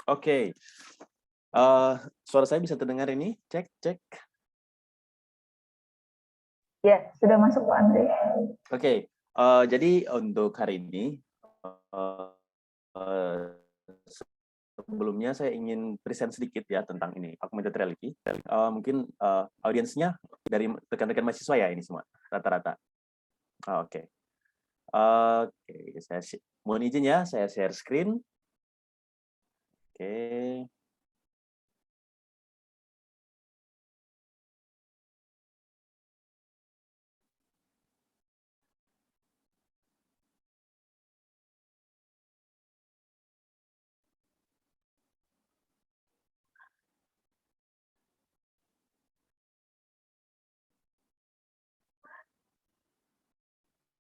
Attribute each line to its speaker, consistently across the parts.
Speaker 1: Oke, suara saya bisa terdengar ini? Cek cek.
Speaker 2: Ya, sudah masuk Pak Andre.
Speaker 1: Oke, jadi untuk hari ini, eee, sebelumnya saya ingin present sedikit ya tentang ini, augmented reality. Mungkin, audiensnya dari rekan-rekan mahasiswa ya ini semua, rata-rata? Oke. Oke, mohon izin ya, saya share screen. Oke.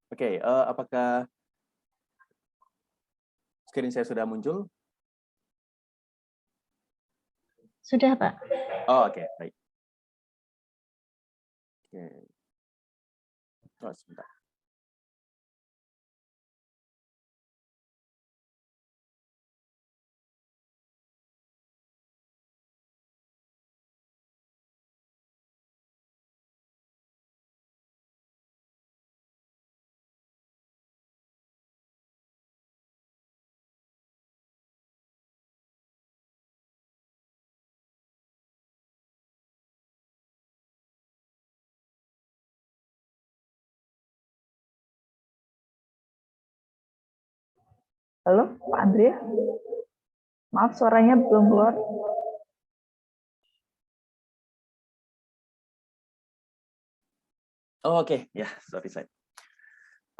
Speaker 1: Oke, apakah screen saya sudah muncul?
Speaker 2: Sudah, Pak.
Speaker 1: Oh, oke, baik. Oke. Oh, sebentar.
Speaker 2: Halo, Pak Andre. Maaf, suaranya belum keluar.
Speaker 1: Oh, oke, ya, sorry saya.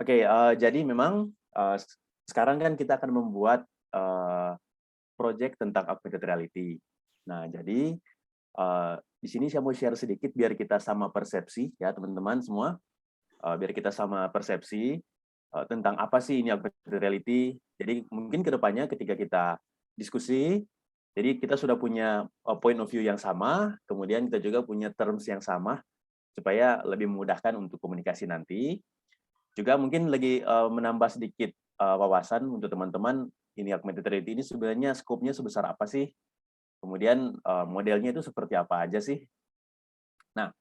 Speaker 1: Oke, jadi memang, sekarang kan kita akan membuat, project tentang augmented reality. Nah, jadi, di sini saya mau share sedikit biar kita sama persepsi ya teman-teman semua, biar kita sama persepsi, tentang apa sih ini augmented reality. Jadi mungkin ke depannya ketika kita diskusi, jadi kita sudah punya, point of view yang sama, kemudian kita juga punya terms yang sama, supaya lebih memudahkan untuk komunikasi nanti. Juga mungkin lagi, menambah sedikit, wawasan untuk teman-teman, ini augmented reality ini sebenarnya skopnya sebesar apa sih? Kemudian, modelnya itu seperti apa aja sih? Nah,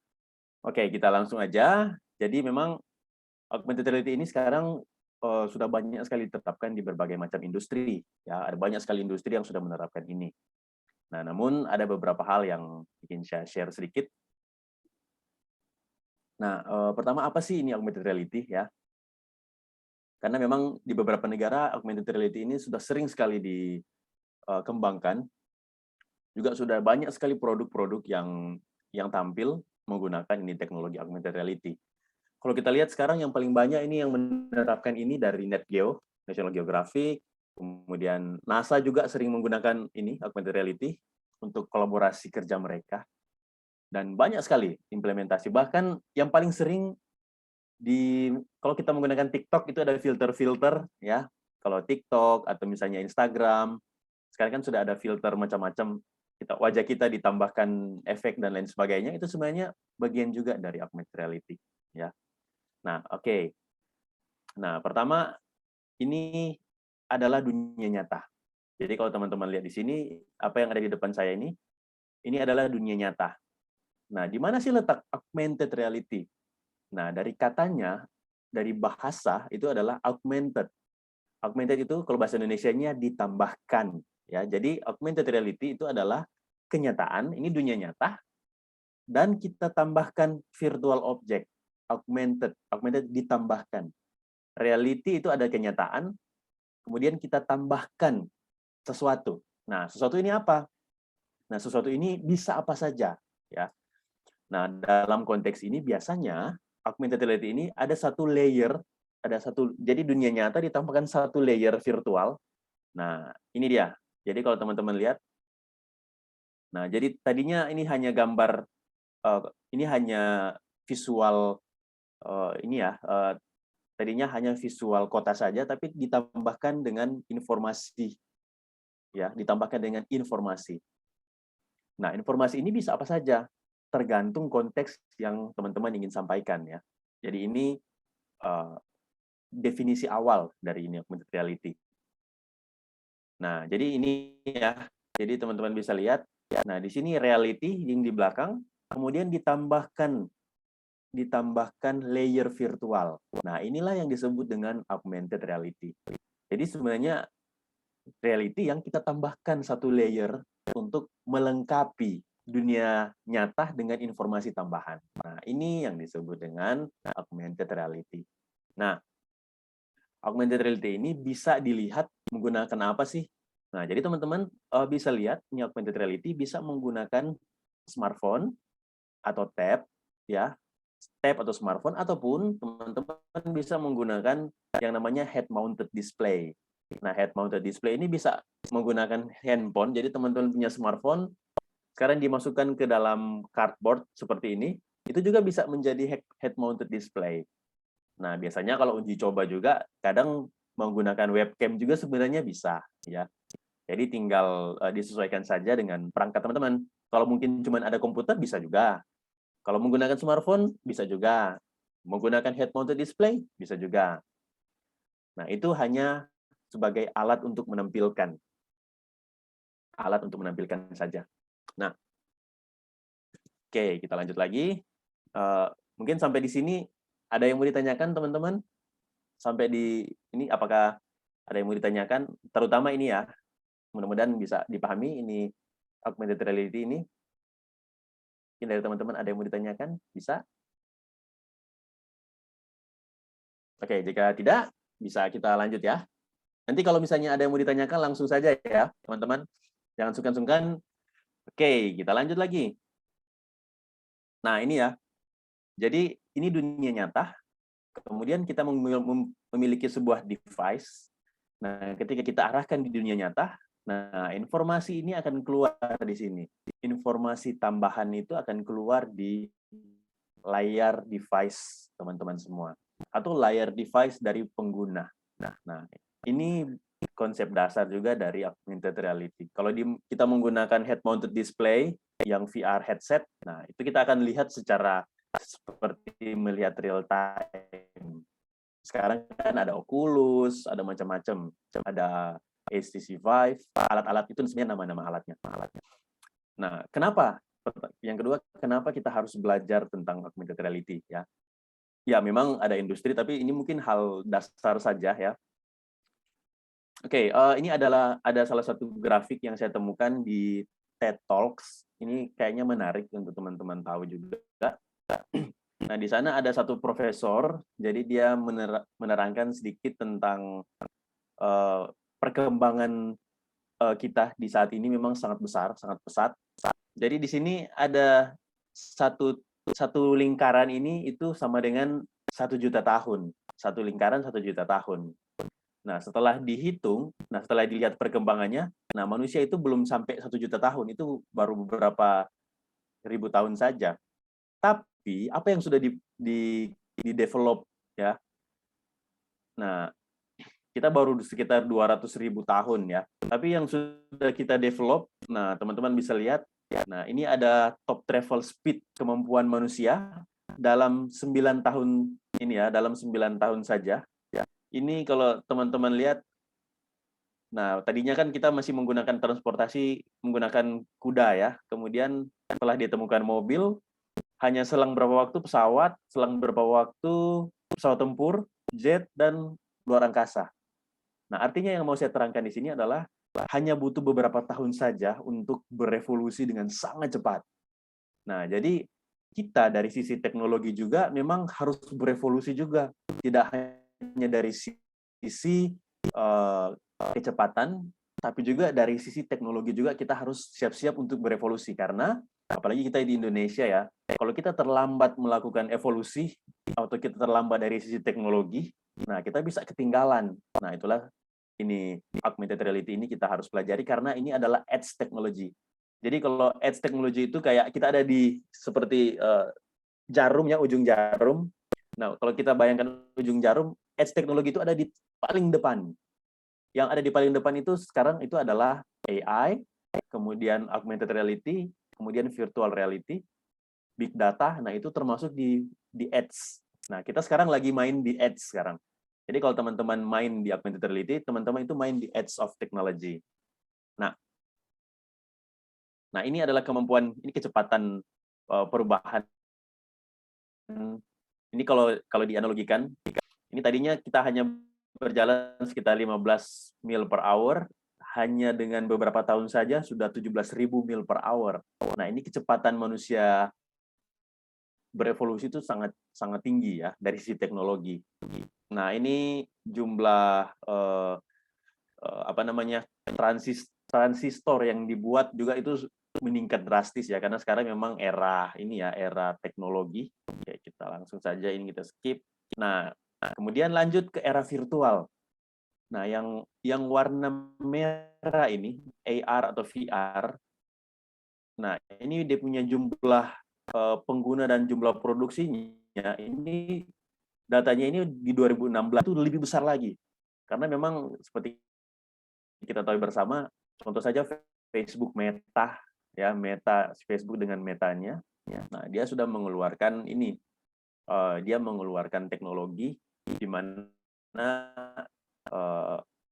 Speaker 1: oke kita langsung aja. Jadi memang augmented reality ini sekarang, sudah banyak sekali ditetapkan di berbagai macam industri, ya. Ada banyak sekali industri yang sudah menerapkan ini. Nah, namun ada beberapa hal yang ingin saya share sedikit. Nah, pertama apa sih ini augmented reality ya? Karena memang di beberapa negara augmented reality ini sudah sering sekali dikembangkan, juga sudah banyak sekali produk-produk yang tampil menggunakan ini teknologi augmented reality. Kalau kita lihat sekarang yang paling banyak ini yang menerapkan ini dari NetGeo, National Geographic, kemudian NASA juga sering menggunakan ini augmented reality untuk kolaborasi kerja mereka, dan banyak sekali implementasi. Bahkan yang paling sering kalau kita menggunakan TikTok itu ada filter-filter ya. Kalau TikTok atau misalnya Instagram, sekarang kan sudah ada filter macam-macam, wajah kita ditambahkan efek dan lain sebagainya, itu sebenarnya bagian juga dari augmented reality ya. Nah, oke. Nah, pertama ini adalah dunia nyata. Jadi kalau teman-teman lihat di sini, apa yang ada di depan saya ini adalah dunia nyata. Nah, di mana sih letak augmented reality? Nah, dari katanya, dari bahasa itu adalah augmented. Augmented itu kalau bahasa Indonesianya ditambahkan ya. Jadi augmented reality itu adalah kenyataan, ini dunia nyata dan kita tambahkan virtual object. Augmented ditambahkan. Reality itu ada kenyataan, kemudian kita tambahkan sesuatu. Nah, sesuatu ini apa? Nah, sesuatu ini bisa apa saja ya. Nah, dalam konteks ini biasanya augmented reality ini ada satu layer, jadi dunia nyata ditambahkan satu layer virtual. Nah, ini dia. Jadi kalau teman-teman lihat, nah jadi tadinya ini hanya gambar, ini hanya visual, ini ya, tadinya hanya visual kota saja, tapi ditambahkan dengan informasi, ya, ditambahkan dengan informasi. Nah, informasi ini bisa apa saja, tergantung konteks yang teman-teman ingin sampaikan ya. Jadi ini definisi awal dari ini augmented reality. Nah, jadi ini ya. Jadi teman-teman bisa lihat, nah di sini reality yang di belakang, kemudian ditambahkan layer virtual. Nah, inilah yang disebut dengan augmented reality. Jadi sebenarnya reality yang kita tambahkan satu layer untuk melengkapi dunia nyata dengan informasi tambahan. Nah, ini yang disebut dengan augmented reality. Nah, augmented reality ini bisa dilihat menggunakan apa sih? Nah, jadi teman-teman bisa lihat ini augmented reality bisa menggunakan smartphone atau tab, ya, tab atau smartphone, ataupun teman-teman bisa menggunakan yang namanya head-mounted display. Nah, head-mounted display ini bisa menggunakan handphone. Jadi teman-teman punya smartphone, sekarang dimasukkan ke dalam cardboard seperti ini, itu juga bisa menjadi head-mounted display. Nah, biasanya kalau uji coba juga kadang menggunakan webcam juga sebenarnya bisa, ya. Jadi tinggal disesuaikan saja dengan perangkat teman-teman. Kalau mungkin cuma ada komputer bisa juga. Kalau menggunakan smartphone bisa juga. Menggunakan head mounted display bisa juga. Nah, itu hanya sebagai alat untuk menampilkan. Alat untuk menampilkan saja. Nah, oke, kita lanjut lagi. Mungkin sampai di sini ada yang mau ditanyakan, teman-teman? Sampai di ini, apakah ada yang mau ditanyakan? Terutama ini ya, mudah-mudahan bisa dipahami ini augmented reality ini. Mungkin dari teman-teman ada yang mau ditanyakan? Bisa? Oke, jika tidak, bisa kita lanjut ya. Nanti kalau misalnya ada yang mau ditanyakan, langsung saja ya, teman-teman. Jangan sungkan-sungkan. Oke, kita lanjut lagi. Nah, ini ya. Jadi, ini dunia nyata. Kemudian kita memiliki sebuah device. Nah, ketika kita arahkan di dunia nyata, nah, informasi ini akan keluar di sini. Informasi tambahan itu akan keluar di layar device teman-teman semua. Atau layar device dari pengguna. Nah, ini konsep dasar juga dari augmented reality. Kalau kita menggunakan head-mounted display yang VR headset, nah itu kita akan lihat secara seperti melihat real time. Sekarang kan ada Oculus, ada macam-macam, ada HTC Vive, alat-alat itu sebenarnya nama-nama alatnya. Nah, kenapa? Yang kedua, kenapa kita harus belajar tentang augmented reality ya? Ya, memang ada industri, tapi ini mungkin hal dasar saja ya. Oke, ini ada salah satu grafik yang saya temukan di TED Talks. Ini kayaknya menarik untuk teman-teman tahu juga. Nah, di sana ada satu profesor, jadi dia menerangkan sedikit tentang perkembangan kita di saat ini memang sangat besar, sangat pesat. Jadi di sini ada satu lingkaran ini itu sama dengan 1 juta tahun. Satu lingkaran 1 juta tahun. Nah, setelah dihitung, setelah dilihat perkembangannya, nah manusia itu belum sampai 1 juta tahun, itu baru beberapa ribu tahun saja. Tapi apa yang sudah di develop ya? Nah, kita baru sekitar 200.000 tahun ya. Tapi yang sudah kita develop, nah teman-teman bisa lihat, nah ini ada top travel speed kemampuan manusia dalam 9 tahun ini ya, dalam 9 tahun saja. Ini kalau teman-teman lihat, nah tadinya kan kita masih menggunakan transportasi menggunakan kuda ya. Kemudian setelah ditemukan mobil, hanya selang berapa waktu pesawat, selang berapa waktu pesawat tempur, jet, dan luar angkasa. Nah, artinya yang mau saya terangkan di sini adalah hanya butuh beberapa tahun saja untuk berevolusi dengan sangat cepat. Nah, jadi kita dari sisi teknologi juga memang harus berevolusi juga. Tidak hanya dari sisi kecepatan, tapi juga dari sisi teknologi juga kita harus siap-siap untuk berevolusi. Karena, apalagi kita di Indonesia ya, kalau kita terlambat melakukan evolusi, atau kita terlambat dari sisi teknologi, nah kita bisa ketinggalan. Nah, itulah ini augmented reality ini kita harus pelajari karena ini adalah edge technology. Jadi kalau edge technology itu kayak kita ada di seperti jarum ya, ujung jarum. Nah, kalau kita bayangkan ujung jarum, edge technology itu ada di paling depan. Yang ada di paling depan itu sekarang itu adalah AI, kemudian augmented reality, kemudian virtual reality, big data. Nah, itu termasuk di edge. Nah, kita sekarang lagi main di edge sekarang. Jadi kalau teman-teman main di augmented reality, teman-teman itu main di edge of technology. Nah, Nah, ini adalah kemampuan, ini kecepatan perubahan. Ini kalau dianalogikan, ini tadinya kita hanya berjalan sekitar 15 mil per hour, hanya dengan beberapa tahun saja sudah 17.000 mil per hour. Nah, ini kecepatan manusia berevolusi itu sangat sangat tinggi ya dari sisi teknologi. Nah, ini jumlah apa namanya transistor yang dibuat juga itu meningkat drastis ya, karena sekarang memang era ini ya, era teknologi. Oke, kita langsung saja ini kita skip. Nah, kemudian lanjut ke era virtual. Nah, yang warna merah ini AR atau VR. Nah, ini dia punya jumlah pengguna dan jumlah produksinya ini, datanya ini di 2016 itu lebih besar lagi. Karena memang seperti kita tahu bersama, contoh saja Facebook Meta ya, Meta Facebook dengan Metanya. Nah, dia sudah mengeluarkan ini, dia mengeluarkan teknologi di mana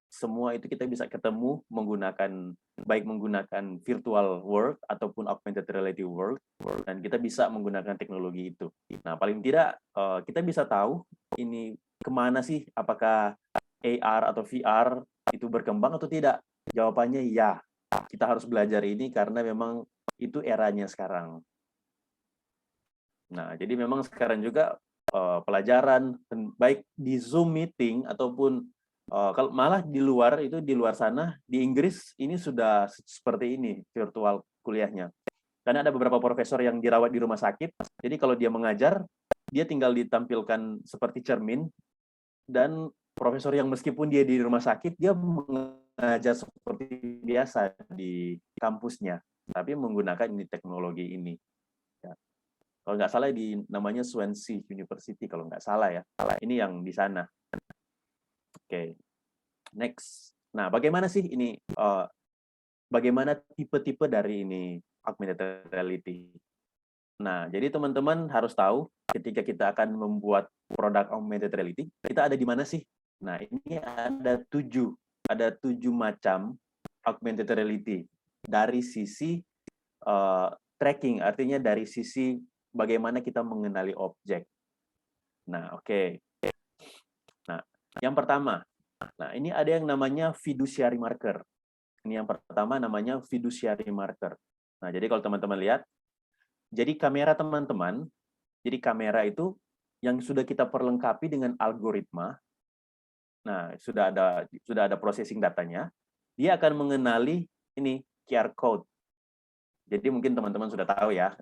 Speaker 1: semua itu kita bisa ketemu menggunakan, baik menggunakan virtual world ataupun augmented reality world, dan kita bisa menggunakan teknologi itu. Nah, paling tidak kita bisa tahu ini kemana sih, apakah AR atau VR itu berkembang atau tidak. Jawabannya ya, kita harus belajar ini karena memang itu eranya sekarang. Nah, jadi memang sekarang juga pelajaran baik di Zoom meeting ataupun kalau malah di luar sana di Inggris ini sudah seperti ini virtual kuliahnya. Karena ada beberapa profesor yang dirawat di rumah sakit. Jadi kalau dia mengajar, dia tinggal ditampilkan seperti cermin, dan profesor yang meskipun dia di rumah sakit, dia mengajar seperti biasa di kampusnya, tapi menggunakan ini teknologi ini. Ya. Kalau nggak salah namanya Swansea University kalau nggak salah ya. Ini yang di sana. Oke, next. Nah, bagaimana sih ini? Bagaimana tipe-tipe dari ini augmented reality? Nah, jadi teman-teman harus tahu ketika kita akan membuat produk augmented reality, kita ada di mana sih? Nah, ini ada 7 macam augmented reality dari sisi tracking, artinya dari sisi bagaimana kita mengenali objek. Nah, oke. Nah, yang pertama, nah ini ada yang namanya fiduciary marker. Ini yang pertama namanya fiduciary marker. Nah, jadi kalau teman-teman lihat, jadi kamera teman-teman, jadi kamera itu yang sudah kita perlengkapi dengan algoritma. Nah, sudah ada processing datanya, dia akan mengenali ini QR code. Jadi mungkin teman-teman sudah tahu ya,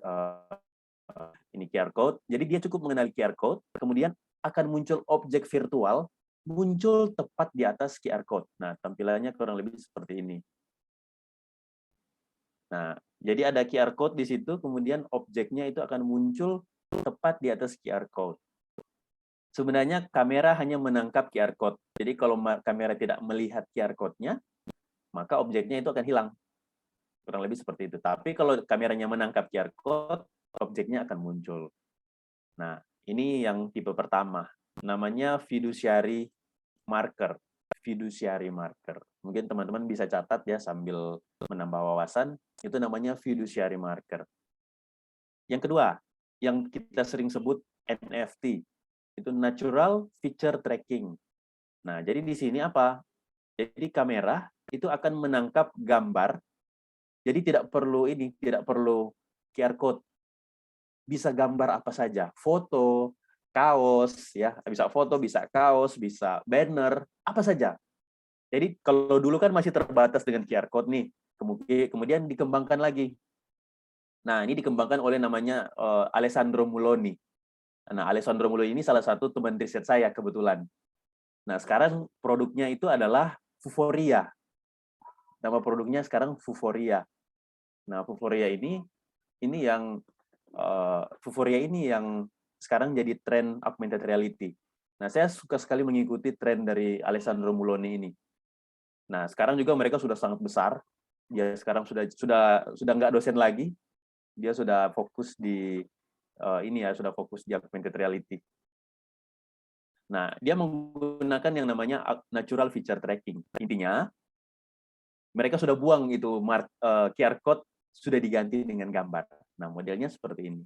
Speaker 1: ini QR code. Jadi dia cukup mengenali QR code, kemudian akan muncul objek virtual, muncul tepat di atas QR code. Nah, tampilannya kurang lebih seperti ini. Nah, jadi ada QR code di situ, kemudian objeknya itu akan muncul tepat di atas QR code. Sebenarnya kamera hanya menangkap QR code. Jadi kalau kamera tidak melihat QR code-nya, maka objeknya itu akan hilang. Kurang lebih seperti itu. Tapi kalau kameranya menangkap QR code, objeknya akan muncul. Nah, ini yang tipe pertama. Namanya fiduciary marker. Fiduciary marker. Mungkin teman-teman bisa catat ya sambil menambah wawasan. Itu namanya fiduciary marker. Yang kedua, yang kita sering sebut NFT. Itu natural feature tracking. Nah, jadi di sini apa? Jadi kamera itu akan menangkap gambar. Jadi tidak perlu QR code. Bisa gambar apa saja, foto, kaos, ya, bisa foto, bisa kaos, bisa banner, apa saja. Jadi kalau dulu kan masih terbatas dengan QR code nih, kemudian dikembangkan lagi. Nah, ini dikembangkan oleh namanya Alessandro Muloni. Nah, Alessandro Muloni ini salah satu teman riset saya kebetulan. Nah, sekarang produknya itu adalah Vuforia. Nama produknya sekarang Vuforia. Nah, Vuforia ini yang Vuforia ini yang sekarang jadi tren augmented reality. Nah, saya suka sekali mengikuti tren dari Alessandro Muloni ini. Nah, sekarang juga mereka sudah sangat besar. Dia sekarang sudah nggak dosen lagi. Dia sudah fokus di sudah fokus di augmented reality. Nah, dia menggunakan yang namanya natural feature tracking. Intinya, mereka sudah buang itu QR code sudah diganti dengan gambar. Nah, modelnya seperti ini.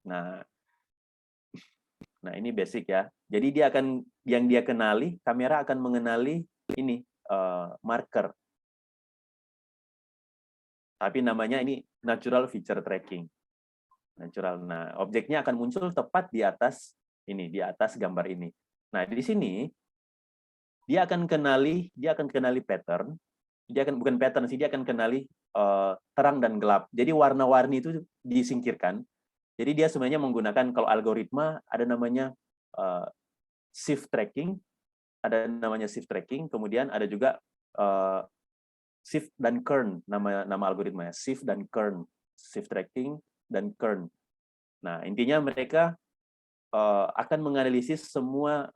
Speaker 1: Nah, ini basic ya. Jadi yang dia kenali, kamera akan mengenali ini marker. Tapi namanya ini natural feature tracking. Natural. Nah, objeknya akan muncul tepat di atas ini, di atas gambar ini. Nah, di sini dia akan kenali pattern. Bukan pattern sih, dia akan kenali terang dan gelap. Jadi warna-warni itu disingkirkan. Jadi dia sebenarnya menggunakan, kalau algoritma ada namanya shift tracking, kemudian ada juga shift dan kern, nama algoritmanya, shift dan kern, shift tracking dan kern. Nah, intinya mereka akan menganalisis semua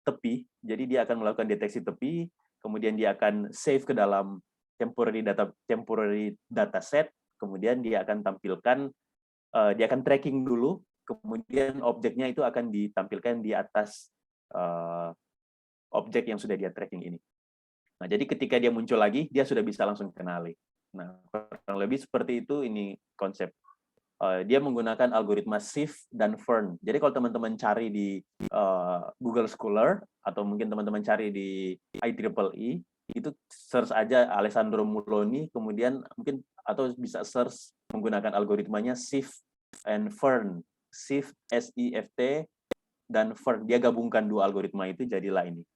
Speaker 1: tepi, jadi dia akan melakukan deteksi tepi, kemudian dia akan save ke dalam temporary dataset, kemudian dia akan tampilkan, dia akan tracking dulu, kemudian objeknya itu akan ditampilkan di atas objek yang sudah dia tracking ini. Nah, jadi ketika dia muncul lagi, dia sudah bisa langsung kenali. Nah, kurang lebih seperti itu ini konsep. Dia menggunakan algoritma Shift dan Fern. Jadi kalau teman-teman cari di Google Scholar atau mungkin teman-teman cari di IEEE, itu search aja Alessandro Muloni, kemudian mungkin atau bisa search menggunakan algoritmanya Shift and Fern. Shift SIFT dan Fern. Dia gabungkan dua algoritma itu jadilah ini.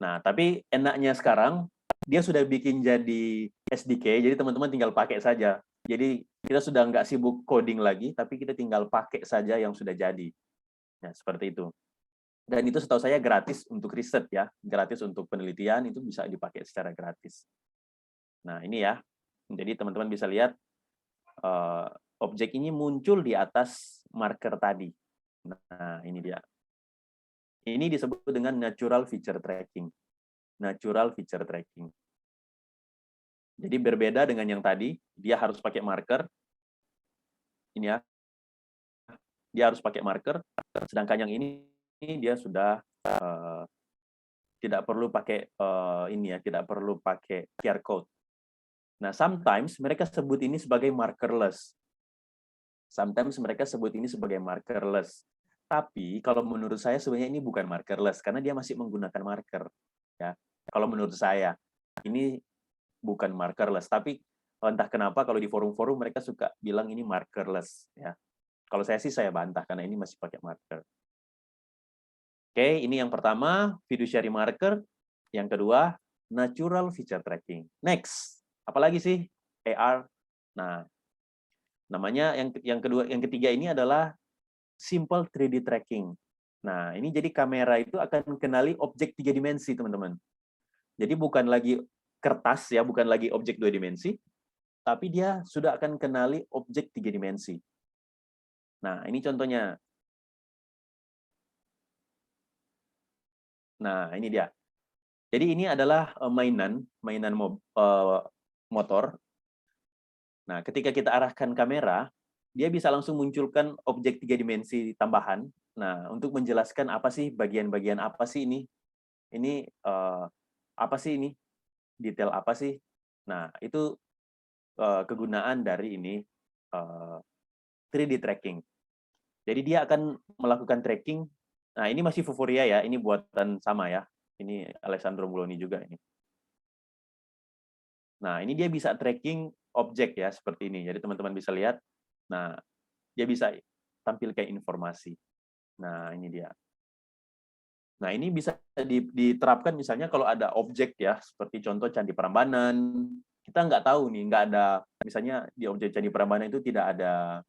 Speaker 1: Nah, tapi enaknya sekarang dia sudah bikin jadi SDK, jadi teman-teman tinggal pakai saja. Jadi kita sudah nggak sibuk coding lagi, tapi kita tinggal pakai saja yang sudah jadi. Nah, seperti itu. Dan itu setahu saya gratis untuk riset ya, gratis untuk penelitian, itu bisa dipakai secara gratis. Nah, ini ya. Jadi teman-teman bisa lihat objek ini muncul di atas marker tadi. Nah, ini dia. Ini disebut dengan natural feature tracking. Natural feature tracking. Jadi berbeda dengan yang tadi, dia harus pakai marker. Ini ya. Dia harus pakai marker, sedangkan yang ini dia sudah tidak perlu pakai tidak perlu pakai QR code. Nah, sometimes mereka sebut ini sebagai markerless. Sometimes mereka sebut ini sebagai markerless. Tapi kalau menurut saya sebenarnya ini bukan markerless karena dia masih menggunakan marker. Ya, kalau menurut saya ini bukan markerless, tapi entah kenapa kalau di forum-forum mereka suka bilang ini markerless ya. Kalau saya sih saya bantah karena ini masih pakai marker. Oke, ini yang pertama fiduciary marker, yang kedua natural feature tracking. Next, apalagi sih AR? Nah, namanya yang ketiga ini adalah simple 3D tracking. Nah, ini jadi kamera itu akan kenali objek 3 dimensi, teman-teman. Jadi bukan lagi kertas ya, bukan lagi objek 2 dimensi, tapi dia sudah akan kenali objek 3 dimensi. Nah, ini contohnya. Nah, ini dia. Jadi ini adalah mainan motor. Nah, ketika kita arahkan kamera, dia bisa langsung munculkan objek 3 dimensi tambahan. Nah, untuk menjelaskan apa sih bagian-bagian apa sih ini? Ini apa sih ini? Detail apa sih? Nah, itu kegunaan dari ini 3D tracking. Jadi dia akan melakukan tracking. Nah, ini masih Vuforia ya, ini buatan sama ya. Ini Alessandro Muloni juga ini. Nah, ini dia bisa tracking objek ya, seperti ini. Jadi teman-teman bisa lihat. Nah, dia bisa tampilkan informasi. Nah, ini dia. Nah, ini bisa diterapkan misalnya kalau ada objek ya, seperti contoh Candi Prambanan. Kita nggak tahu nih, nggak ada, misalnya di objek Candi Prambanan itu tidak ada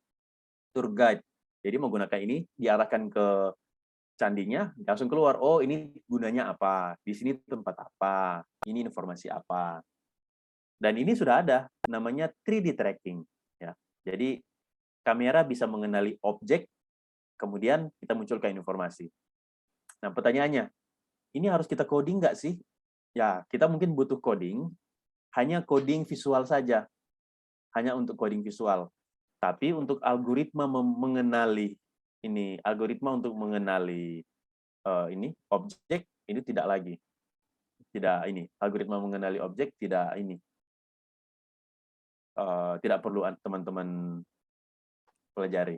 Speaker 1: tour guide. Jadi menggunakan ini, diarahkan ke candinya, langsung keluar, oh ini gunanya apa, di sini tempat apa, ini informasi apa. Dan ini sudah ada, namanya 3D tracking. Ya. Jadi kamera bisa mengenali objek, kemudian kita munculkan informasi. Nah, pertanyaannya, ini harus kita coding nggak sih? Ya, kita mungkin butuh coding, hanya coding visual saja. Hanya untuk coding visual. Tapi untuk algoritma mengenali ini, algoritma untuk mengenali ini objek, ini tidak lagi. tidak ini, algoritma mengenali objek tidak ini, tidak perlu teman-teman pelajari.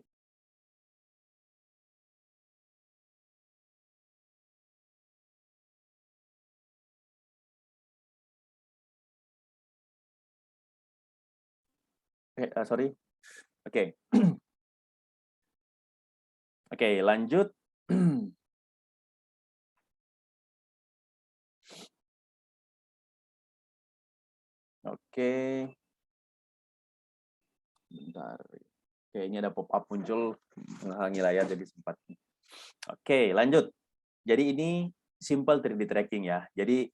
Speaker 1: Sorry. Oke. Oke, lanjut. Oke. Bentar. Oke, ini ada pop-up muncul menghalangi layar jadi sempat. Oke, lanjut. Jadi ini simple 3D tracking ya. Jadi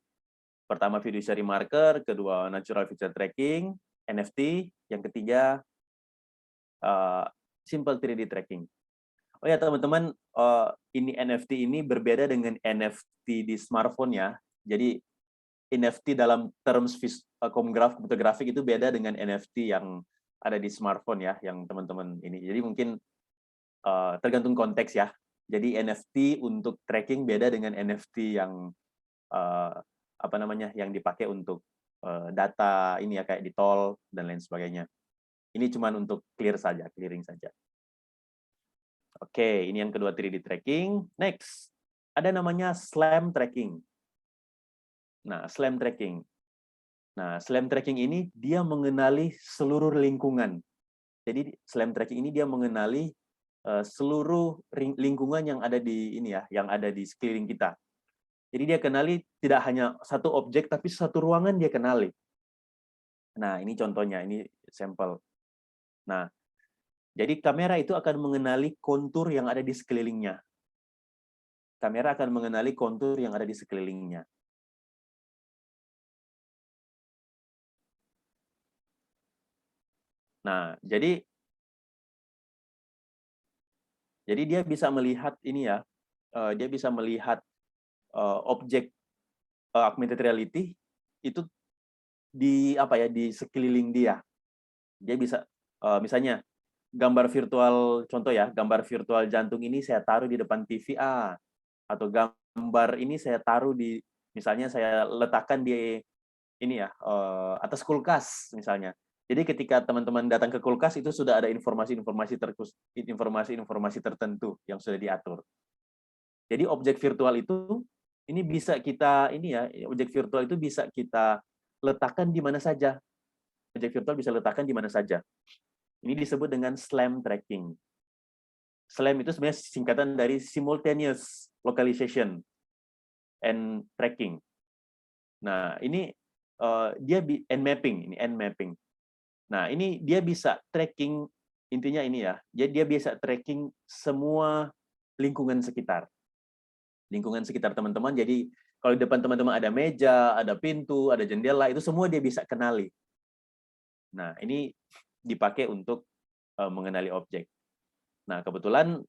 Speaker 1: pertama fiduciary marker, kedua natural feature tracking, NFT, yang ketiga simple 3D tracking. Oh ya teman-teman, ini NFT ini berbeda dengan NFT di smartphone ya. Jadi NFT dalam terms computer grafik itu beda dengan NFT yang ada di smartphone ya, yang teman-teman ini. Jadi mungkin tergantung konteks ya. Jadi NFT untuk tracking beda dengan NFT yang apa namanya, yang dipakai untuk data ini ya, kayak di tol dan lain sebagainya. Ini cuma untuk clearing saja. Oke, ini yang kedua 3D tracking. Next, ada namanya SLAM tracking. Nah, SLAM tracking. Nah, SLAM tracking ini dia mengenali seluruh lingkungan. Jadi SLAM tracking ini dia mengenali seluruh lingkungan yang ada di ini ya, yang ada di sekeliling kita. Jadi dia kenali tidak hanya satu objek, tapi satu ruangan dia kenali. Nah, ini contohnya, ini sampel. Nah, jadi kamera itu akan mengenali kontur yang ada di sekelilingnya. Kamera akan mengenali kontur yang ada di sekelilingnya. Nah, jadi dia bisa melihat ini ya, dia bisa melihat objek augmented reality itu di apa ya, di sekeliling dia. Dia bisa misalnya gambar virtual, contoh ya, gambar virtual jantung ini saya taruh di depan TV atau gambar ini saya taruh di, misalnya saya letakkan di ini ya, atas kulkas misalnya. Jadi ketika teman-teman datang ke kulkas itu sudah ada informasi-informasi tertentu yang sudah diatur. Jadi objek virtual itu ini bisa kita ini ya, objek virtual itu bisa kita letakkan di mana saja. Objek virtual bisa letakkan di mana saja. Ini disebut dengan SLAM tracking. SLAM itu sebenarnya singkatan dari simultaneous localization and tracking. Nah, ini dia end mapping, ini end mapping. Nah, ini dia bisa tracking, intinya ini ya, dia bisa tracking semua lingkungan sekitar. Lingkungan sekitar teman-teman, jadi kalau di depan teman-teman ada meja, ada pintu, ada jendela, itu semua dia bisa kenali. Nah, ini dipakai untuk mengenali objek. Nah, kebetulan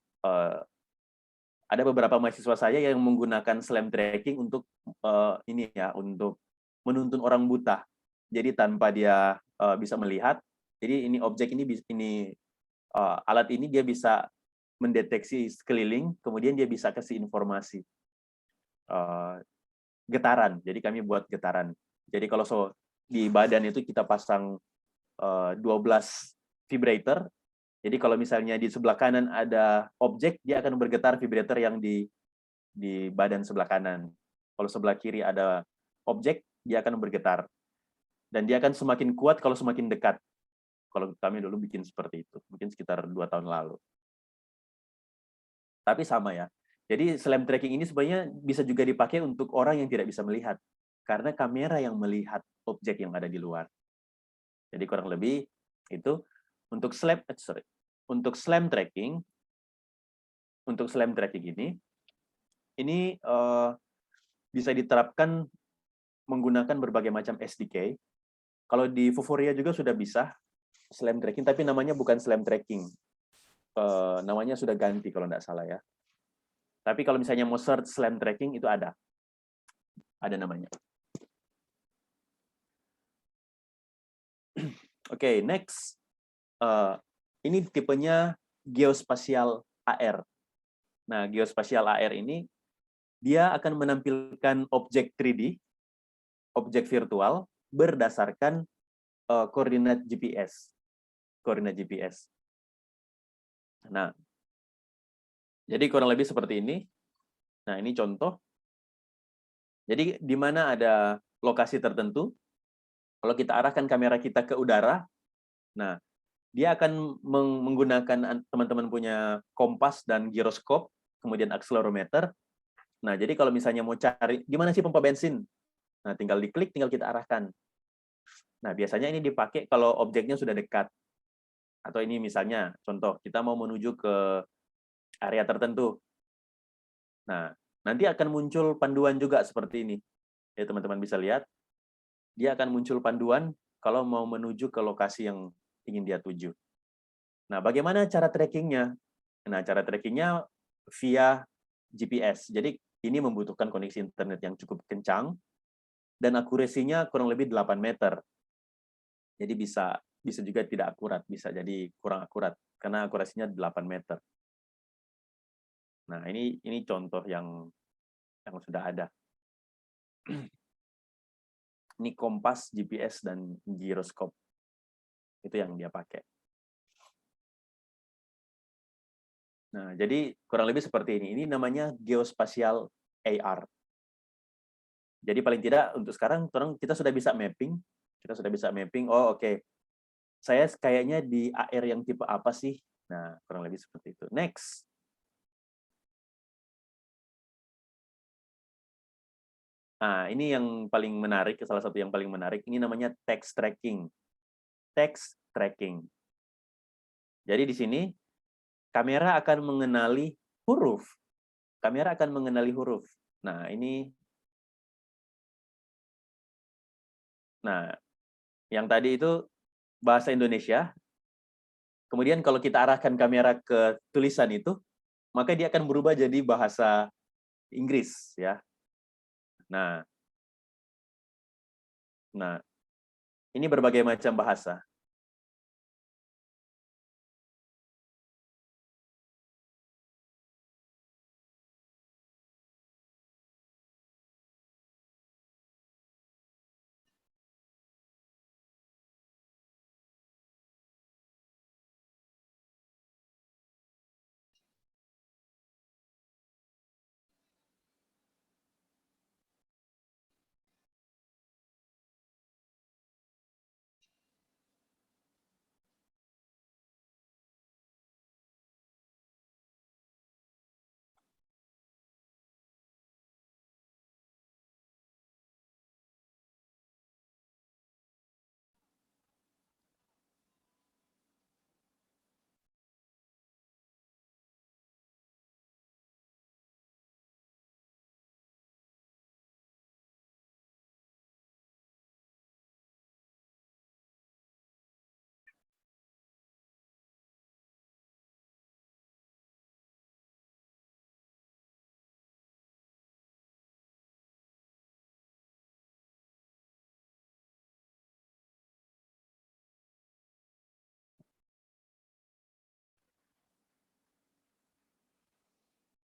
Speaker 1: ada beberapa mahasiswa saya yang menggunakan SLAM tracking untuk ini ya, untuk menuntun orang buta. Jadi tanpa dia bisa melihat, jadi ini objek ini alat ini dia bisa mendeteksi sekeliling, kemudian dia bisa kasih informasi getaran. Jadi kami buat getaran. Jadi kalau di badan itu kita pasang 12 vibrator. Jadi kalau misalnya di sebelah kanan ada objek, dia akan bergetar vibrator yang di badan sebelah kanan. Kalau sebelah kiri ada objek, dia akan bergetar. Dan dia akan semakin kuat kalau semakin dekat. Kalau kami dulu bikin seperti itu, mungkin sekitar 2 tahun lalu. Tapi sama ya. Jadi SLAM tracking ini sebenarnya bisa juga dipakai untuk orang yang tidak bisa melihat. Karena kamera yang melihat objek yang ada di luar. Jadi kurang lebih itu untuk SLAM tracking ini bisa diterapkan menggunakan berbagai macam SDK. Kalau di Vuforia juga sudah bisa SLAM tracking, tapi namanya bukan SLAM tracking. Namanya sudah ganti kalau tidak salah ya. Tapi kalau misalnya mau search SLAM tracking itu ada namanya. Oke, next. Ini tipenya geospasial AR. Nah, geospasial AR ini dia akan menampilkan objek 3D objek virtual berdasarkan koordinat GPS. Koordinat GPS. Nah, jadi kurang lebih seperti ini. Nah, ini contoh. Jadi di mana ada lokasi tertentu, kalau kita arahkan kamera kita ke udara, nah, dia akan menggunakan teman-teman punya kompas dan giroskop, kemudian akselerometer. Nah, jadi kalau misalnya mau cari di mana sih pompa bensin, nah tinggal diklik, tinggal kita arahkan. Nah, biasanya ini dipakai kalau objeknya sudah dekat. Atau ini misalnya, contoh, kita mau menuju ke area tertentu. Nah, nanti akan muncul panduan juga seperti ini. Ya, teman-teman bisa lihat. Dia akan muncul panduan kalau mau menuju ke lokasi yang ingin dia tuju. Nah, bagaimana cara trackingnya? Nah, cara trackingnya via GPS. Jadi, ini membutuhkan koneksi internet yang cukup kencang, dan akurasinya kurang lebih 8 meter. Jadi bisa juga tidak akurat, bisa jadi kurang akurat, karena akurasinya 8 meter. Nah, ini contoh yang sudah ada. Ini kompas, GPS, dan giroskop. Itu yang dia pakai. Nah, jadi kurang lebih seperti ini. Ini namanya geospatial AR. Jadi paling tidak untuk sekarang kita sudah bisa mapping. Kita sudah bisa mapping, oh oke. Saya kayaknya di AR yang tipe apa sih? Nah, kurang lebih seperti itu. Next. Nah, ini yang paling menarik, salah satu yang paling menarik. Ini namanya text tracking. Text tracking. Jadi di sini, kamera akan mengenali huruf. Kamera akan mengenali huruf. Nah, yang tadi itu bahasa Indonesia. Kemudian kalau kita arahkan kamera ke tulisan itu, maka dia akan berubah jadi bahasa Inggris, ya. Nah, ini berbagai macam bahasa.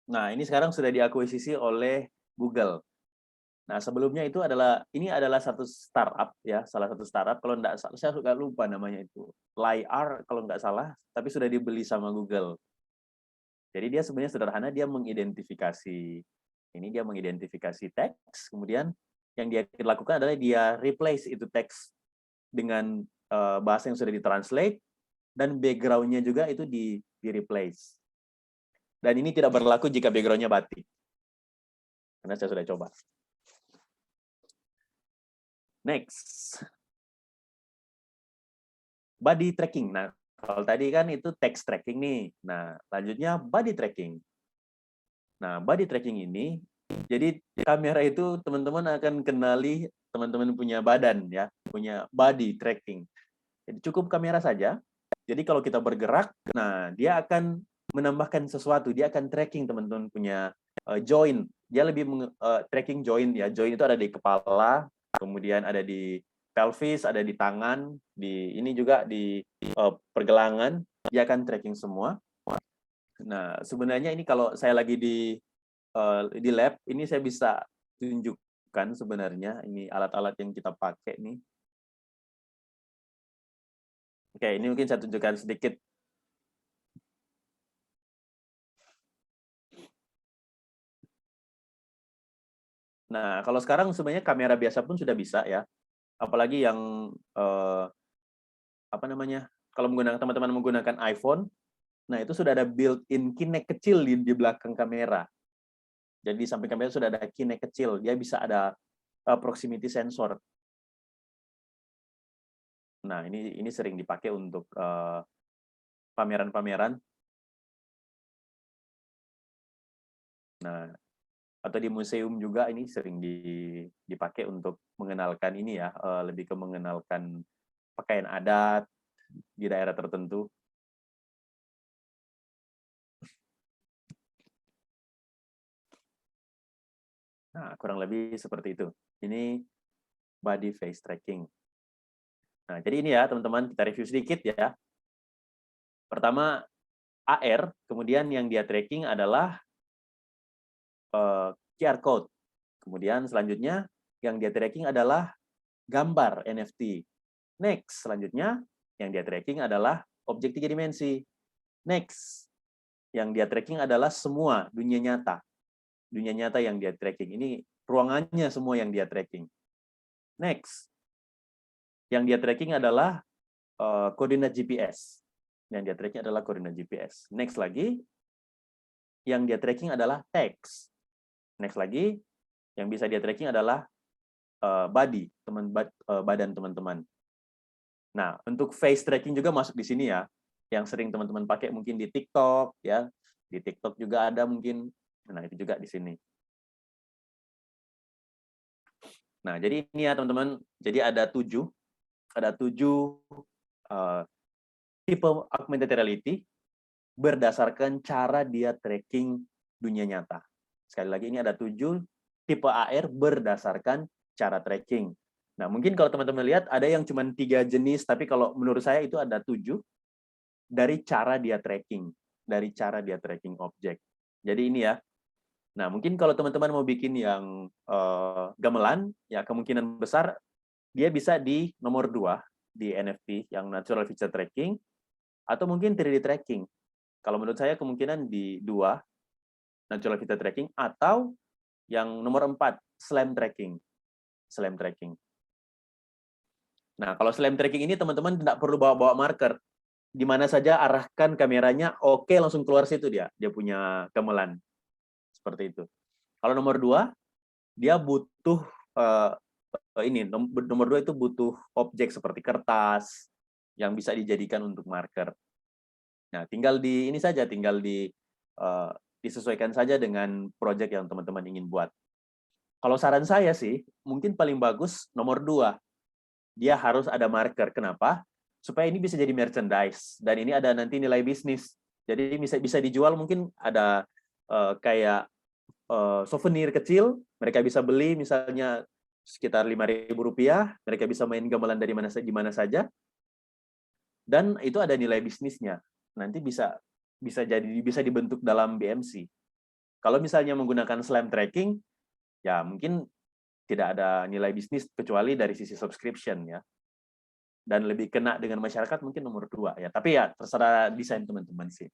Speaker 1: Nah, ini sekarang sudah diakuisisi oleh Google. Nah, sebelumnya ini adalah satu startup, ya, salah satu startup, kalau enggak salah, saya suka lupa namanya itu. Liar kalau enggak salah, tapi sudah dibeli sama Google. Jadi dia sebenarnya sederhana, dia mengidentifikasi teks, kemudian yang dia lakukan adalah dia replace itu teks dengan bahasa yang sudah ditranslate, dan background-nya juga itu di-replace. Dan ini tidak berlaku jika background-nya batik. Karena saya sudah coba. Next. Body tracking. Nah, kalau tadi kan itu text tracking nih. Nah, lanjutnya body tracking. Nah, body tracking ini, jadi kamera itu teman-teman akan kenali teman-teman punya badan, ya, punya body tracking. Jadi cukup kamera saja. Jadi kalau kita bergerak, nah dia akan menambahkan sesuatu, dia akan tracking teman-teman punya joint. Dia lebih tracking joint, ya. Joint itu ada di kepala, kemudian ada di pelvis, ada di tangan, ini juga di pergelangan, dia akan tracking semua. Nah, sebenarnya ini kalau saya lagi di lab, ini saya bisa tunjukkan tunjukkan sebenarnya ini alat-alat yang kita pakai nih. Oke, ini mungkin saya tunjukkan sedikit. Nah, kalau sekarang sebenarnya kamera biasa pun sudah bisa ya. Apalagi yang apa namanya? Kalau teman-teman menggunakan iPhone, nah itu sudah ada built-in Kinect kecil di belakang kamera. Jadi di samping kamera sudah ada Kinect kecil, dia bisa ada proximity sensor. Nah, ini sering dipakai untuk pameran-pameran. Nah, atau di museum juga ini sering dipakai untuk mengenalkan ini ya, lebih ke mengenalkan pakaian adat di daerah tertentu. Nah, kurang lebih seperti itu. Ini body face tracking. Nah, jadi ini ya teman-teman, kita review sedikit ya. Pertama, AR, kemudian yang dia tracking adalah QR code. Kemudian selanjutnya yang dia tracking adalah gambar NFT. Next, selanjutnya yang dia tracking adalah objek 3 dimensi. Next, yang dia tracking adalah semua dunia nyata. Dunia nyata yang dia tracking. Ini ruangannya semua yang dia tracking. Next, yang dia tracking adalah koordinat GPS. Yang dia tracking adalah koordinat GPS. Next lagi, yang dia tracking adalah teks. Next lagi, yang bisa dia tracking adalah body, badan teman-teman. Nah, untuk face tracking juga masuk di sini ya, yang sering teman-teman pakai mungkin di TikTok ya, di TikTok juga ada mungkin, nah itu juga di sini. Nah, jadi ini ya teman-teman, jadi ada tujuh tipe augmented reality berdasarkan cara dia tracking dunia nyata. Sekali lagi ini ada 7 tipe AR berdasarkan cara tracking. Nah, mungkin kalau teman-teman lihat ada yang cuma 3 jenis, tapi kalau menurut saya itu ada 7 dari cara dia tracking, objek. Jadi ini ya. Nah, mungkin kalau teman-teman mau bikin yang gamelan, ya kemungkinan besar dia bisa di nomor 2 di NFT yang natural feature tracking atau mungkin 3D tracking. Kalau menurut saya kemungkinan di 2 natural feature tracking atau yang nomor 4 slam tracking. Slam tracking. Nah, kalau slam tracking ini teman-teman tidak perlu bawa-bawa marker. Di mana saja arahkan kameranya, oke langsung keluar situ dia punya gamelan. Seperti itu. Kalau nomor 2, dia butuh nomor 2 itu butuh objek seperti kertas yang bisa dijadikan untuk marker. Nah, tinggal disesuaikan saja dengan proyek yang teman-teman ingin buat. Kalau saran saya sih, mungkin paling bagus nomor 2. Dia harus ada marker. Kenapa? Supaya ini bisa jadi merchandise dan ini ada nanti nilai bisnis. Jadi bisa dijual, mungkin ada kayak souvenir kecil, mereka bisa beli misalnya sekitar Rp5.000, mereka bisa main gamelan dari di mana saja, dan itu ada nilai bisnisnya. Nanti bisa dibentuk dalam BMC. Kalau misalnya menggunakan slam tracking, ya mungkin tidak ada nilai bisnis kecuali dari sisi subscription ya. Dan lebih kena dengan masyarakat mungkin nomor 2 ya. Tapi ya terserah desain teman-teman sih.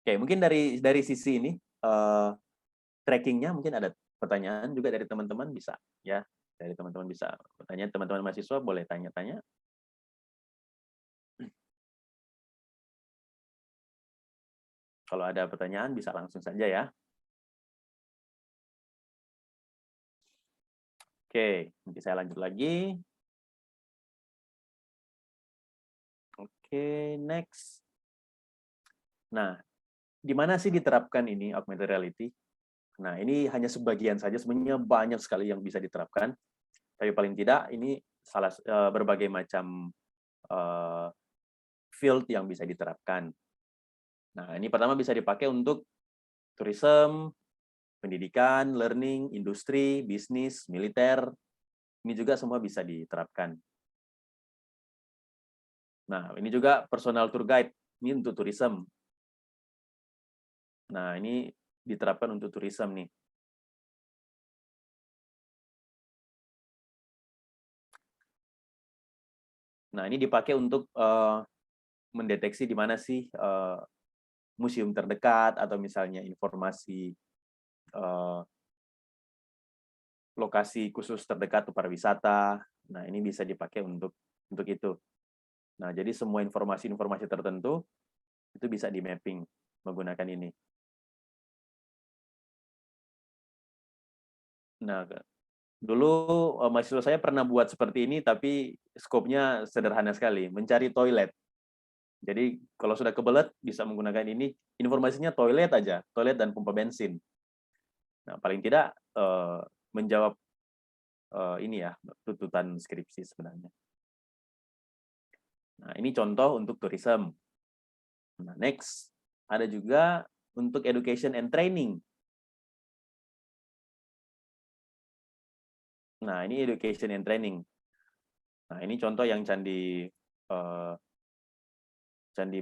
Speaker 1: Oke, mungkin dari sisi ini trackingnya mungkin ada pertanyaan juga dari teman-teman bisa ya. Dari teman-teman bisa bertanya, teman-teman mahasiswa boleh tanya-tanya. Kalau ada pertanyaan bisa langsung saja ya. Oke, nanti saya lanjut lagi. Oke, next. Nah, di mana sih diterapkan ini augmented reality? Nah, ini hanya sebagian saja, sebenarnya banyak sekali yang bisa diterapkan. Tapi paling tidak ini berbagai macam field yang bisa diterapkan. Nah, ini pertama bisa dipakai untuk tourism, pendidikan, learning, industri, bisnis, militer. Ini juga semua bisa diterapkan. Nah, ini juga personal tour guide. Ini untuk tourism. Nah, ini diterapkan untuk tourism nih. Nah, ini dipakai untuk mendeteksi di mana sih museum terdekat atau misalnya informasi lokasi khusus terdekat untuk pariwisata. Nah, ini bisa dipakai untuk itu. Nah, jadi semua informasi-informasi tertentu itu bisa di-mapping menggunakan ini. Nah, dulu mahasiswa saya pernah buat seperti ini, tapi skopnya sederhana sekali, mencari toilet. Jadi kalau sudah kebelet bisa menggunakan ini, informasinya toilet aja, toilet dan pompa bensin. Nah, paling tidak menjawab ini ya tuntutan skripsi sebenarnya. Nah, ini contoh untuk tourism. Nah, next ada juga untuk education and training. Nah, ini education and training. Nah, ini contoh yang Candi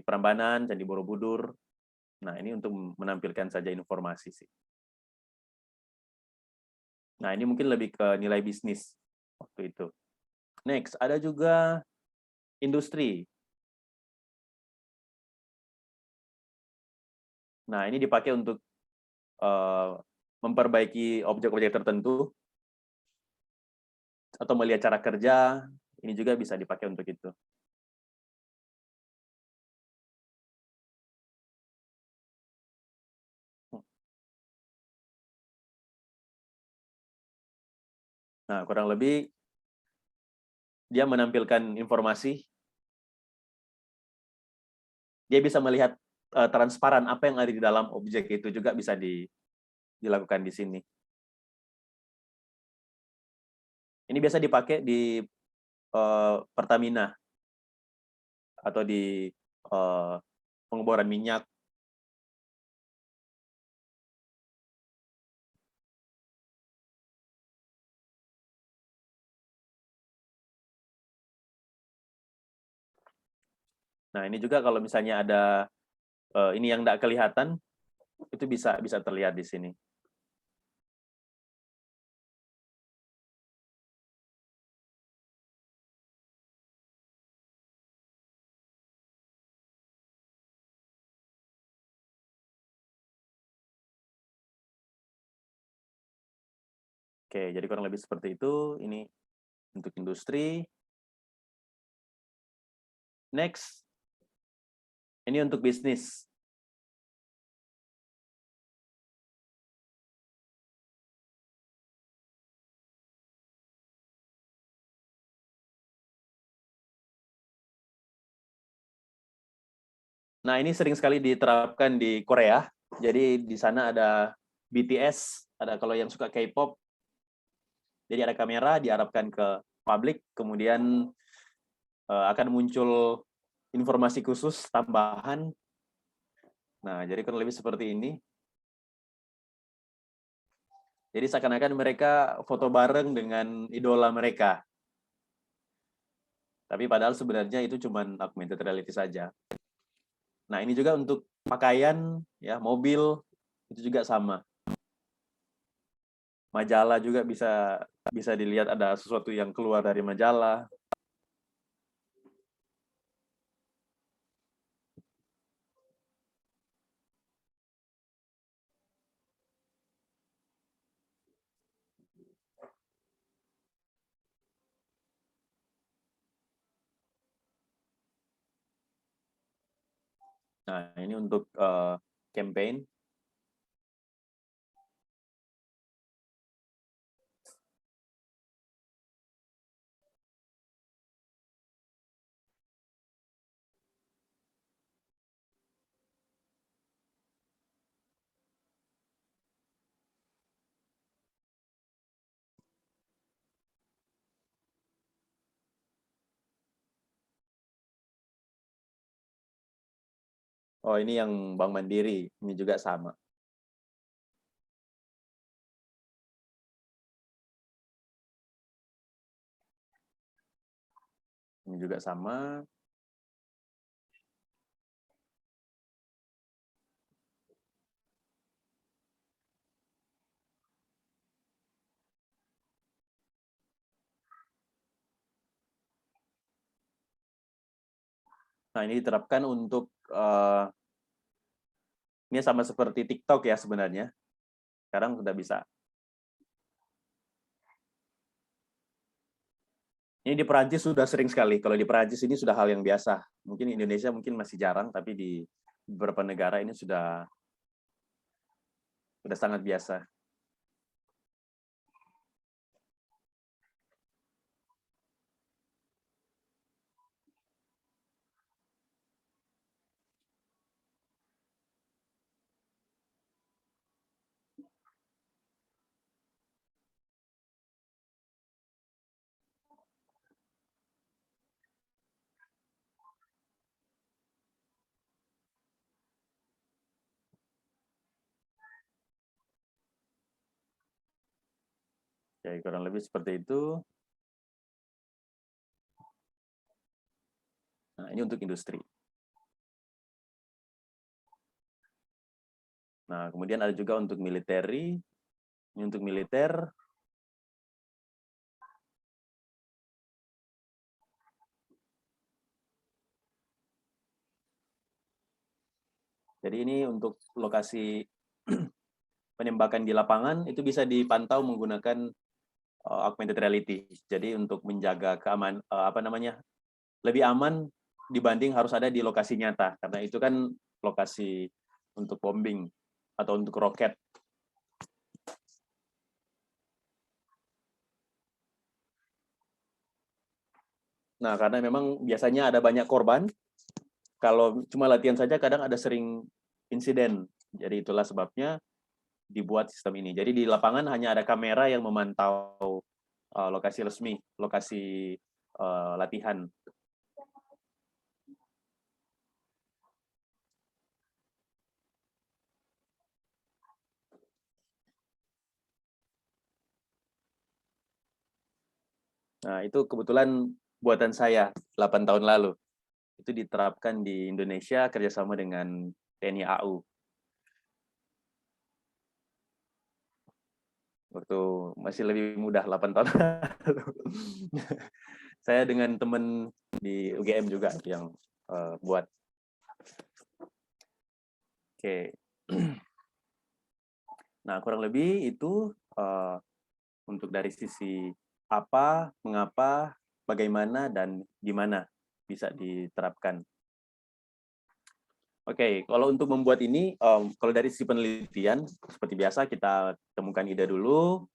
Speaker 1: Prambanan, Candi Borobudur. Nah, ini untuk menampilkan saja informasi sih. Nah, ini mungkin lebih ke nilai bisnis waktu itu. Next, ada juga industri. Nah, ini dipakai untuk memperbaiki objek-objek tertentu atau melihat cara kerja. Ini juga bisa dipakai untuk itu. Nah, kurang lebih dia menampilkan informasi, dia bisa melihat transparan apa yang ada di dalam objek itu juga bisa dilakukan di sini. Ini biasa dipakai di Pertamina atau di pengeboran minyak. Nah, ini juga kalau misalnya ada ini yang tidak kelihatan, itu bisa terlihat di sini. Oke, jadi kurang lebih seperti itu. Ini untuk industri. Next, ini untuk bisnis. Nah, ini sering sekali diterapkan di Korea. Jadi di sana ada BTS, ada kalau yang suka K-pop. Jadi ada kamera diarahkan ke publik, kemudian akan muncul informasi khusus tambahan. Nah, jadi kurang lebih seperti ini. Jadi seakan-akan mereka foto bareng dengan idola mereka. Tapi padahal sebenarnya itu cuma augmented reality saja. Nah, ini juga untuk pakaian, ya, mobil, itu juga sama. Majalah juga bisa dilihat ada sesuatu yang keluar dari majalah. Nah, ini untuk campaign. Oh, ini yang Bank Mandiri. Ini juga sama. Ini juga sama. Nah, ini diterapkan untuk ini sama seperti TikTok ya sebenarnya. Sekarang sudah bisa. Ini di Perancis sudah sering sekali. Kalau di Perancis ini sudah hal yang biasa. Mungkin di Indonesia mungkin masih jarang, tapi di beberapa negara ini sudah sangat biasa. Oke, kurang lebih seperti itu. Nah, ini untuk industri. Nah, kemudian ada juga untuk military. Ini untuk militer. Jadi ini untuk lokasi penembakan di lapangan itu bisa dipantau menggunakan augmented reality. Jadi untuk menjaga keamanan lebih aman dibanding harus ada di lokasi nyata karena itu kan lokasi untuk bombing atau untuk roket. Nah, karena memang biasanya ada banyak korban, kalau cuma latihan saja kadang ada sering insiden. Jadi itulah sebabnya dibuat sistem ini. Jadi di lapangan hanya ada kamera yang memantau lokasi resmi, lokasi latihan. Nah, itu kebetulan buatan saya 8 tahun lalu. Itu diterapkan di Indonesia kerjasama dengan TNI AU. Waktu masih lebih mudah 8 tahun lalu. Saya dengan teman di UGM juga yang buat. Oke. Nah, kurang lebih itu untuk dari sisi apa, mengapa, bagaimana, dan gimana bisa diterapkan. Oke, kalau untuk membuat ini, kalau dari sisi penelitian, seperti biasa kita temukan ide dulu,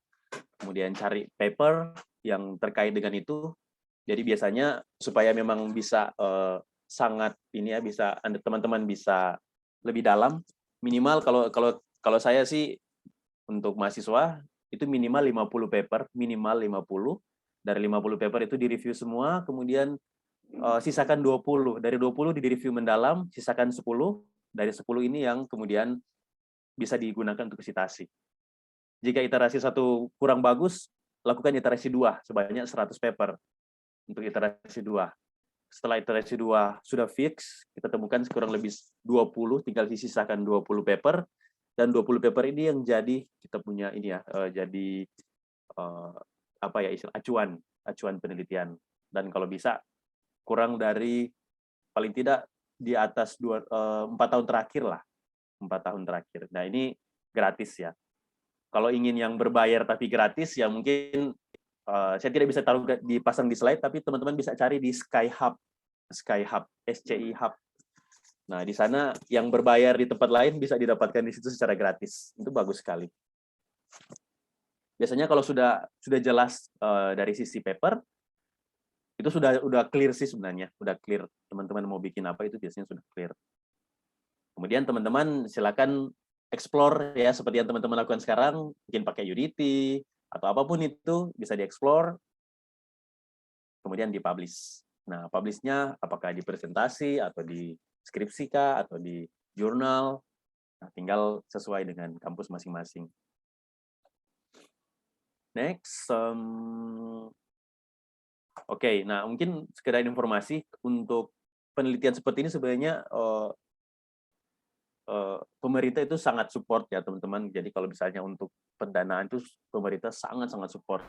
Speaker 1: kemudian cari paper yang terkait dengan itu. Jadi biasanya supaya memang bisa sangat ini ya, bisa teman-teman bisa lebih dalam, minimal kalau saya sih untuk mahasiswa itu minimal 50 paper, minimal 50. Dari 50 paper itu direview semua, kemudian sisakan 20. Dari 20 direview mendalam, sisakan 10. Dari 10 ini yang kemudian bisa digunakan untuk sitasi. Jika iterasi 1 kurang bagus, lakukan iterasi 2 sebanyak 100 paper untuk iterasi 2. Setelah iterasi 2 sudah fix, kita temukan kurang lebih 20, tinggal disisakan 20 paper, dan 20 paper ini yang jadi kita punya ini ya, jadi apa ya istilah acuan penelitian. Dan kalau bisa kurang dari paling tidak di atas 4 tahun terakhir lah, 4 tahun terakhir. Nah, ini gratis ya. Kalau ingin yang berbayar tapi gratis ya mungkin saya tidak bisa taruh dipasang di slide, tapi teman-teman bisa cari di Skyhub, SCI Hub. Nah, di sana yang berbayar di tempat lain bisa didapatkan di situ secara gratis. Itu bagus sekali. Biasanya kalau sudah jelas dari sisi paper, itu sudah clear sih sebenarnya, udah clear. Teman-teman mau bikin apa itu biasanya sudah clear. Kemudian teman-teman silakan explore ya seperti yang teman-teman lakukan sekarang, mungkin pakai Unity atau apapun itu bisa dieksplor, kemudian dipublish. Nah, publish-nya apakah di presentasi atau di skripsi kah atau di jurnal, nah, tinggal sesuai dengan kampus masing-masing. Next, Oke, nah mungkin sekedar informasi untuk penelitian seperti ini sebenarnya pemerintah itu sangat support ya teman-teman. Jadi kalau misalnya untuk pendanaan itu pemerintah sangat-sangat support.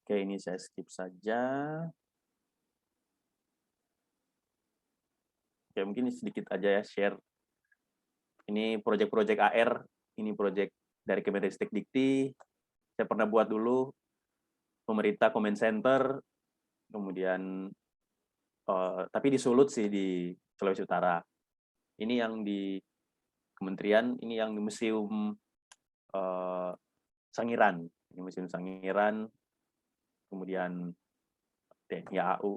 Speaker 1: Oke, ini saya skip saja. Oke, mungkin sedikit aja ya share. Ini proyek-proyek AR, ini proyek dari Kemenristek Dikti. Saya pernah buat dulu pemerintah comment center, kemudian tapi di Sulut sih, di Sulawesi Utara. Ini yang di kementerian, ini yang di Museum Sangiran. Ini Museum Sangiran, kemudian TNI AU.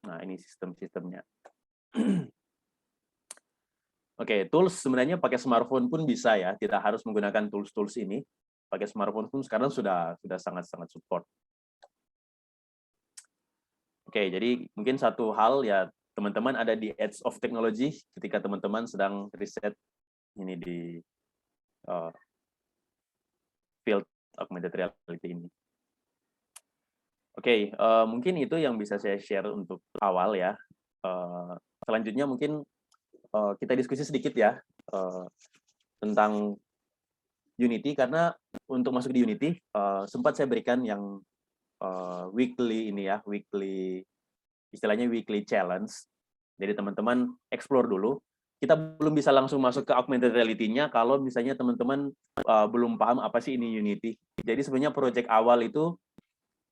Speaker 1: Nah, ini sistem-sistemnya. Oke, tools sebenarnya pakai smartphone pun bisa ya, tidak harus menggunakan tools-tools ini. Pakai smartphone pun sekarang sudah sangat-sangat support. Oke, jadi mungkin satu hal ya, teman-teman ada di edge of technology ketika teman-teman sedang riset ini di field augmented reality ini. Oke, mungkin itu yang bisa saya share untuk awal ya. Selanjutnya mungkin kita diskusi sedikit ya tentang Unity, karena untuk masuk di Unity sempat saya berikan yang weekly ini ya, istilahnya weekly challenge. Jadi teman-teman explore dulu. Kita belum bisa langsung masuk ke augmented reality-nya kalau misalnya teman-teman belum paham apa sih ini Unity. Jadi sebenarnya project awal itu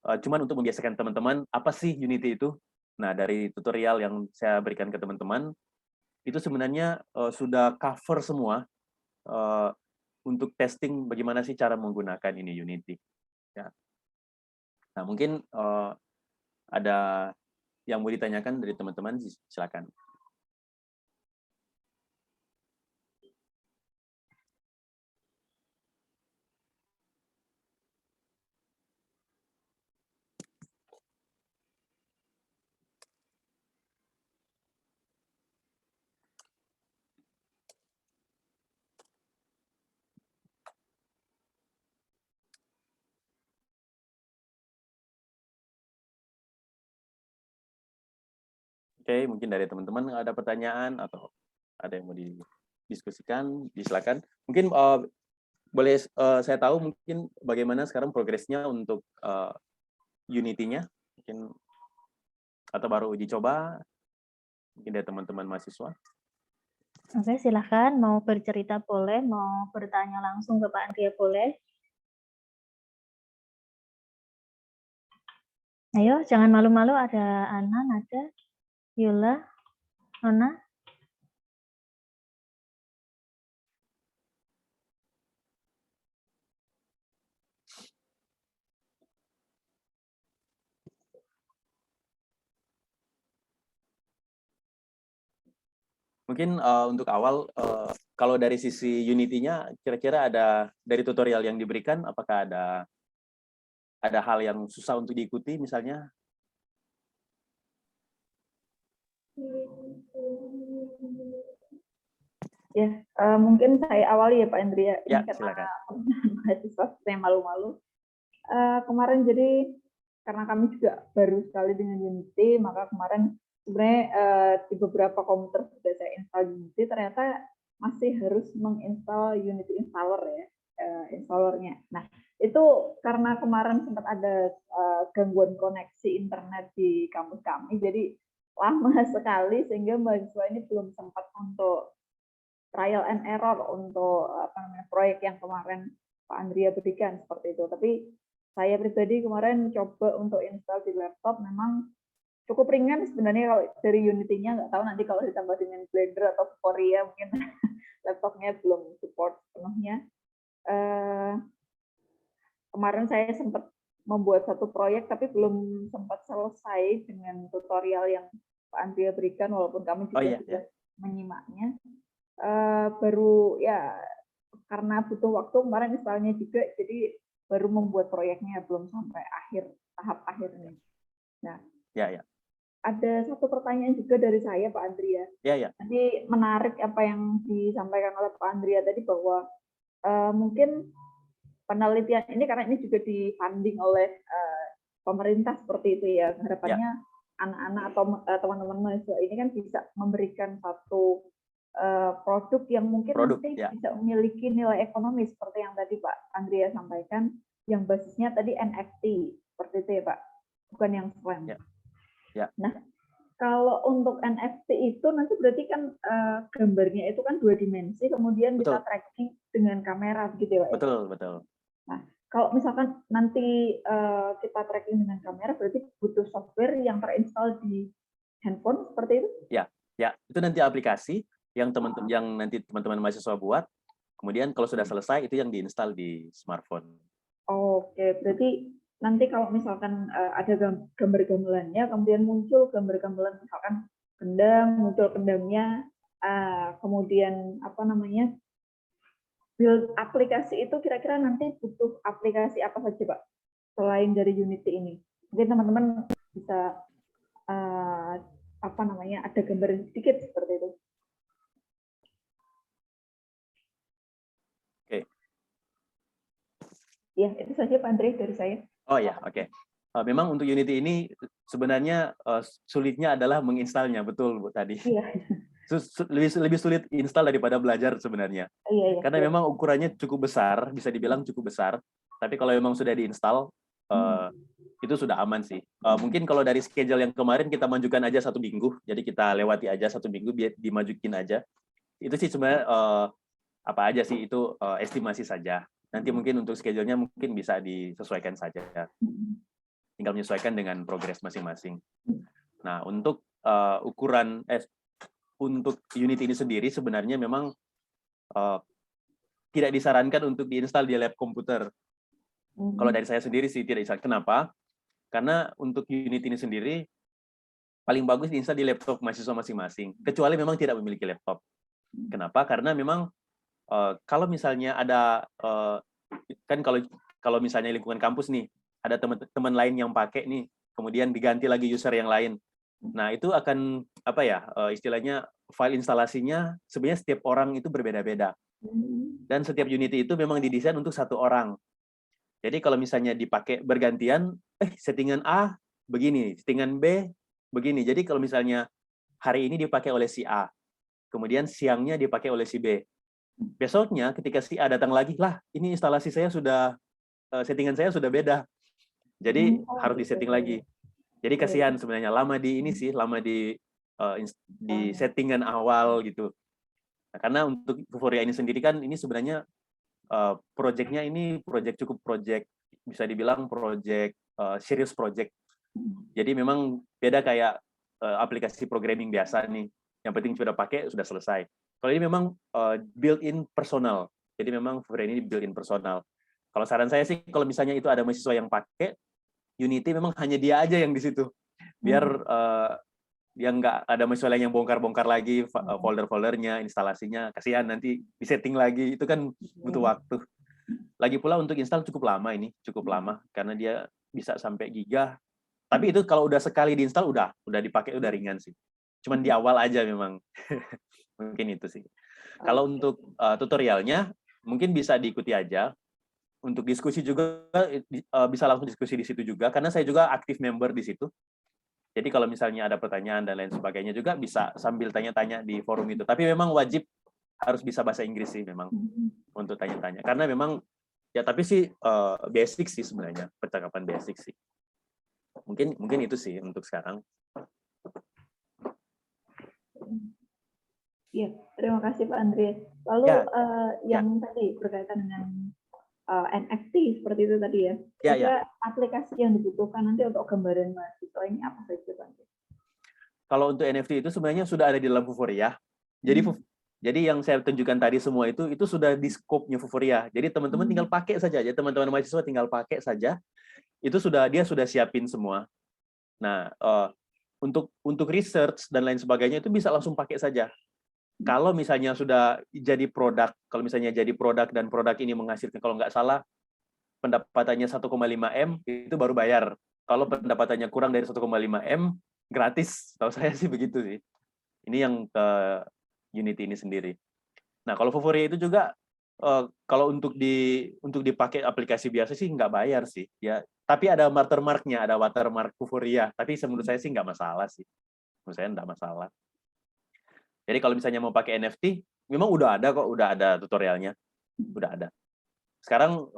Speaker 1: cuman untuk membiasakan teman-teman apa sih Unity itu. Nah, dari tutorial yang saya berikan ke teman-teman itu sebenarnya sudah cover semua untuk testing bagaimana sih cara menggunakan ini Unity. Ya. Nah, mungkin ada yang mau ditanyakan dari teman-teman, silakan. Oke, mungkin dari teman-teman ada pertanyaan atau ada yang mau didiskusikan, silakan. Mungkin boleh saya tahu mungkin bagaimana sekarang progresnya untuk Unity-nya, mungkin atau baru uji coba, mungkin dari teman-teman mahasiswa.
Speaker 2: Oke, silahkan. Mau bercerita boleh, mau bertanya langsung ke Pak Andrea boleh. Ayo, jangan malu-malu. Ada Ana, Nada, Yola, Nona.
Speaker 1: Mungkin untuk awal, kalau dari sisi Unity-nya, kira-kira ada dari tutorial yang diberikan, apakah ada hal yang susah untuk diikuti misalnya?
Speaker 2: Ya, mungkin saya awali ya Pak Andrea. Ini
Speaker 1: Ya,
Speaker 2: karena
Speaker 1: silakan.
Speaker 2: mahasiswa saya malu-malu. Kemarin jadi karena kami juga baru sekali dengan Unity, maka kemarin sebenarnya di beberapa komputer sudah saya install Unity, ternyata masih harus menginstal Unity installer ya, installernya. Nah, itu karena kemarin sempat ada gangguan koneksi internet di kampus kami, jadi lama sekali sehingga mahasiswa ini belum sempat untuk trial and error untuk proyek yang kemarin Pak Andrea berikan seperti itu. Tapi saya pribadi kemarin coba untuk install di laptop, memang cukup ringan sebenarnya kalau dari Unity-nya, nggak tahu nanti kalau ditambah dengan Blender atau Korea mungkin laptopnya belum support sepenuhnya. Kemarin saya sempat membuat satu proyek tapi belum sempat selesai dengan tutorial yang Pak Andrea berikan, walaupun kami juga sudah menyimaknya. Baru ya karena butuh waktu kemarin misalnya juga, jadi baru membuat proyeknya, belum sampai tahap akhir ini. Nah, ada satu pertanyaan juga dari saya Pak Andrea. Jadi menarik apa yang disampaikan oleh Pak Andrea tadi, bahwa mungkin penelitian ini karena ini juga difunding oleh pemerintah seperti itu ya, harapannya anak-anak atau teman-teman mahasiswa ini kan bisa memberikan satu produk yang mungkin nanti bisa memiliki nilai ekonomis seperti yang tadi Pak Andrea sampaikan, yang basisnya tadi NFT seperti itu ya Pak, bukan yang slam. Nah, Kalau untuk NFT itu nanti berarti kan gambarnya itu kan 2 dimensi, kemudian bisa
Speaker 1: Betul.
Speaker 2: tracking dengan kamera gitu ya, Pak?
Speaker 1: Betul, betul.
Speaker 2: Nah, kalau misalkan nanti kita tracking dengan kamera, berarti butuh software yang terinstall di handphone seperti itu?
Speaker 1: Ya, ya, itu nanti aplikasi yang nanti teman-teman mahasiswa buat. Kemudian kalau sudah selesai itu yang diinstal di smartphone.
Speaker 2: Oke, berarti nanti kalau misalkan ada gambar gamelannya, kemudian muncul gambar gamelan misalkan kendang, muncul kendangnya, kemudian apa namanya, build aplikasi itu kira-kira nanti butuh aplikasi apa saja, Pak, selain dari Unity ini? Mungkin teman-teman bisa apa namanya, ada gambaran sedikit seperti itu.
Speaker 1: Oke.
Speaker 2: Ya, itu saja Pak Andre dari saya.
Speaker 1: Oh ya, oke. Memang untuk Unity ini sebenarnya sulitnya adalah menginstalnya, betul Bu tadi.
Speaker 2: Iya.
Speaker 1: Lebih sulit install daripada belajar sebenarnya.
Speaker 2: Iya,
Speaker 1: Karena memang ukurannya cukup besar, bisa dibilang cukup besar. Tapi kalau memang sudah diinstal, itu sudah aman sih. Mungkin kalau dari schedule yang kemarin kita majukan aja 1 minggu, jadi kita lewati aja 1 minggu, biar dimajukin aja. Itu sih sebenarnya apa aja sih itu estimasi saja. Nanti mungkin untuk schedule-nya mungkin bisa disesuaikan saja. Tinggal menyesuaikan dengan progres masing-masing. Nah, untuk ukuran untuk Unity ini sendiri sebenarnya memang tidak disarankan untuk diinstal di lab komputer. Kalau dari saya sendiri sih tidak disarankan. Kenapa? Karena untuk Unity ini sendiri paling bagus diinstal di laptop mahasiswa masing-masing, kecuali memang tidak memiliki laptop. Kenapa? Karena memang kalau misalnya ada kan kalau misalnya lingkungan kampus nih ada teman-teman lain yang pakai nih, kemudian diganti lagi user yang lain. Nah, itu akan apa ya, istilahnya file instalasinya sebenarnya setiap orang itu berbeda-beda. Dan setiap Unity itu memang didesain untuk 1 orang. Jadi kalau misalnya dipakai bergantian, settingan A begini, settingan B begini. Jadi kalau misalnya hari ini dipakai oleh si A, kemudian siangnya dipakai oleh si B. Besoknya ketika si A datang lagi, lah ini instalasi saya sudah, settingan saya sudah beda. Jadi harus disetting lagi. Jadi kasihan sebenarnya, lama di ini sih, lama di settingan awal gitu. Nah, karena untuk Vuforia ini sendiri kan ini sebenarnya project-nya ini cukup project, bisa dibilang project serius project. Jadi memang beda kayak aplikasi programming biasa nih. Yang penting sudah pakai sudah selesai. Kalau ini memang built-in personal. Jadi memang Vuforia ini built-in personal. Kalau saran saya sih kalau misalnya itu ada mahasiswa yang pakai Unity, memang hanya dia aja yang di situ. Biar dia nggak ada mahasiswa lain yang bongkar-bongkar lagi folder-foldernya, instalasinya, kasihan nanti disetting lagi, itu kan butuh waktu. Lagi pula untuk install cukup lama karena dia bisa sampai giga. Tapi itu kalau udah sekali diinstal udah dipakai udah ringan sih. Cuman di awal aja memang. Mungkin itu sih. Kalau untuk tutorialnya mungkin bisa diikuti aja. Untuk diskusi juga bisa langsung diskusi di situ juga karena saya juga aktif member di situ. Jadi kalau misalnya ada pertanyaan dan lain sebagainya juga bisa sambil tanya-tanya di forum itu. Tapi memang wajib harus bisa bahasa Inggris sih memang untuk tanya-tanya. Karena memang ya tapi sih basic sih sebenarnya, percakapan basic sih. Mungkin itu sih untuk sekarang.
Speaker 2: Iya, terima kasih Pak Andre. Lalu yang tadi berkaitan dengan NFT seperti itu tadi ya. Kira-kira aplikasi yang dibutuhkan nanti untuk gambaran mahasiswa ini apa saja Pak?
Speaker 1: Kalau untuk NFT itu sebenarnya sudah ada di dalam Vuforia. Jadi yang saya tunjukkan tadi semua itu sudah di scope-nya Vuforia. Jadi teman-teman tinggal pakai saja. Jadi teman-teman mahasiswa tinggal pakai saja. Itu dia sudah siapin semua. Nah, untuk research dan lain sebagainya itu bisa langsung pakai saja. Kalau misalnya sudah jadi produk, dan produk ini menghasilkan kalau nggak salah pendapatannya 1,5 M itu baru bayar. Kalau pendapatannya kurang dari 1,5 M gratis. Tahu saya sih begitu sih. Ini yang Unity ini sendiri. Nah, kalau Vuforia itu juga kalau untuk dipakai aplikasi biasa sih nggak bayar sih. Ya, tapi ada watermark-nya, ada watermark Vuforia. Tapi menurut saya sih nggak masalah sih. Menurut saya nggak masalah. Jadi kalau misalnya mau pakai NFT, memang udah ada tutorialnya, udah ada. Sekarang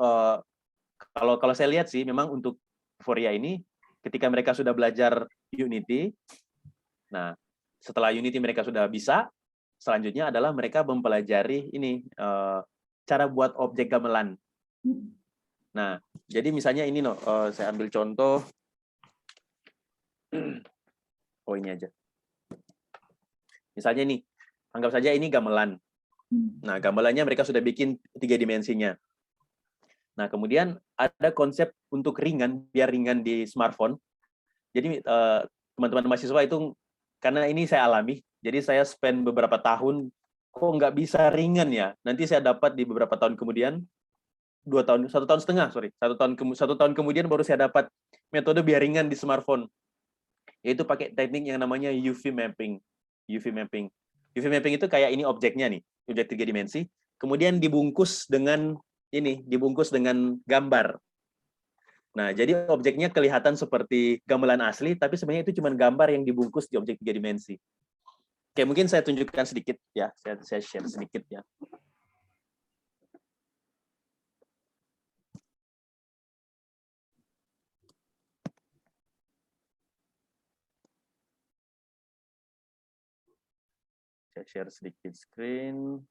Speaker 1: kalau saya lihat sih, memang untuk Vuforia ini, ketika mereka sudah belajar Unity, Nah, setelah Unity mereka sudah bisa, selanjutnya adalah mereka mempelajari ini cara buat objek gamelan. Nah, jadi misalnya ini saya ambil contoh. Oh, ini aja. Misalnya nih, anggap saja ini gamelan. Nah, gamelannya mereka sudah bikin 3 dimensinya. Nah, kemudian ada konsep untuk ringan, biar ringan di smartphone. Jadi teman-teman mahasiswa itu, karena ini saya alami, jadi saya spend beberapa tahun, kok nggak bisa ringan ya? Nanti saya dapat di beberapa tahun kemudian, 1,5 tahun, sorry, 1 tahun kemudian baru saya dapat metode biar ringan di smartphone, yaitu pakai teknik yang namanya UV mapping. UV mapping. UV mapping itu kayak ini objeknya nih, objek 3 dimensi, kemudian dibungkus dengan gambar. Nah, jadi objeknya kelihatan seperti gamelan asli, tapi sebenarnya itu cuma gambar yang dibungkus di objek 3 dimensi. Oke, mungkin saya tunjukkan sedikit ya, saya share sedikit ya. Saya share sedikit screen.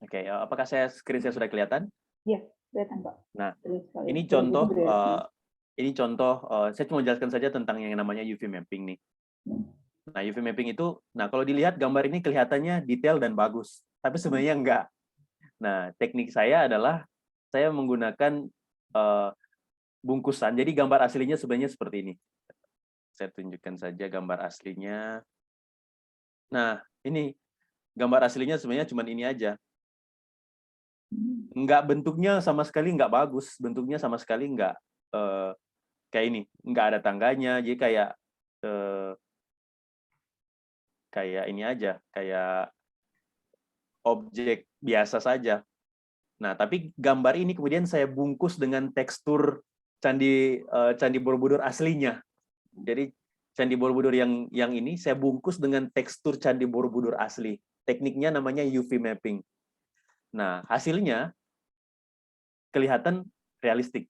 Speaker 1: Oke, apakah screen saya sudah kelihatan?
Speaker 2: Iya, kelihatan Pak.
Speaker 1: Nah, ini contoh, saya cuma jelaskan saja tentang yang namanya UV mapping nih. Nah, UV mapping itu, kalau dilihat gambar ini kelihatannya detail dan bagus, tapi sebenarnya enggak. Nah, teknik saya adalah saya menggunakan bungkusan. Jadi gambar aslinya sebenarnya seperti ini. Saya tunjukkan saja gambar aslinya. Nah, ini gambar aslinya sebenarnya cuma ini aja. Bentuknya sama sekali nggak bagus. Bentuknya sama sekali nggak kayak ini. Nggak ada tangganya. Jadi kayak ini aja. Kayak objek biasa saja. Nah, tapi gambar ini kemudian saya bungkus dengan tekstur Candi Borobudur aslinya. Jadi Candi Borobudur yang ini saya bungkus dengan tekstur Candi Borobudur asli. Tekniknya namanya UV mapping. Nah, hasilnya kelihatan realistik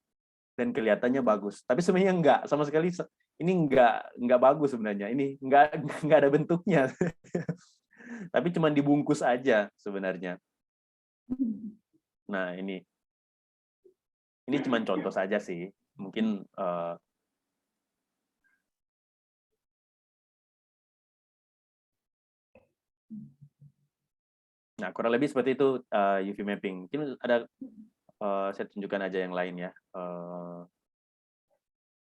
Speaker 1: dan kelihatannya bagus. Tapi sebenarnya enggak, sama sekali ini enggak bagus sebenarnya. Ini enggak ada bentuknya. Tapi cuma dibungkus aja sebenarnya. Nah, ini cuma contoh saja sih. Mungkin nah, kurang lebih seperti itu UV mapping. Mungkin ada saya tunjukkan aja yang lain ya.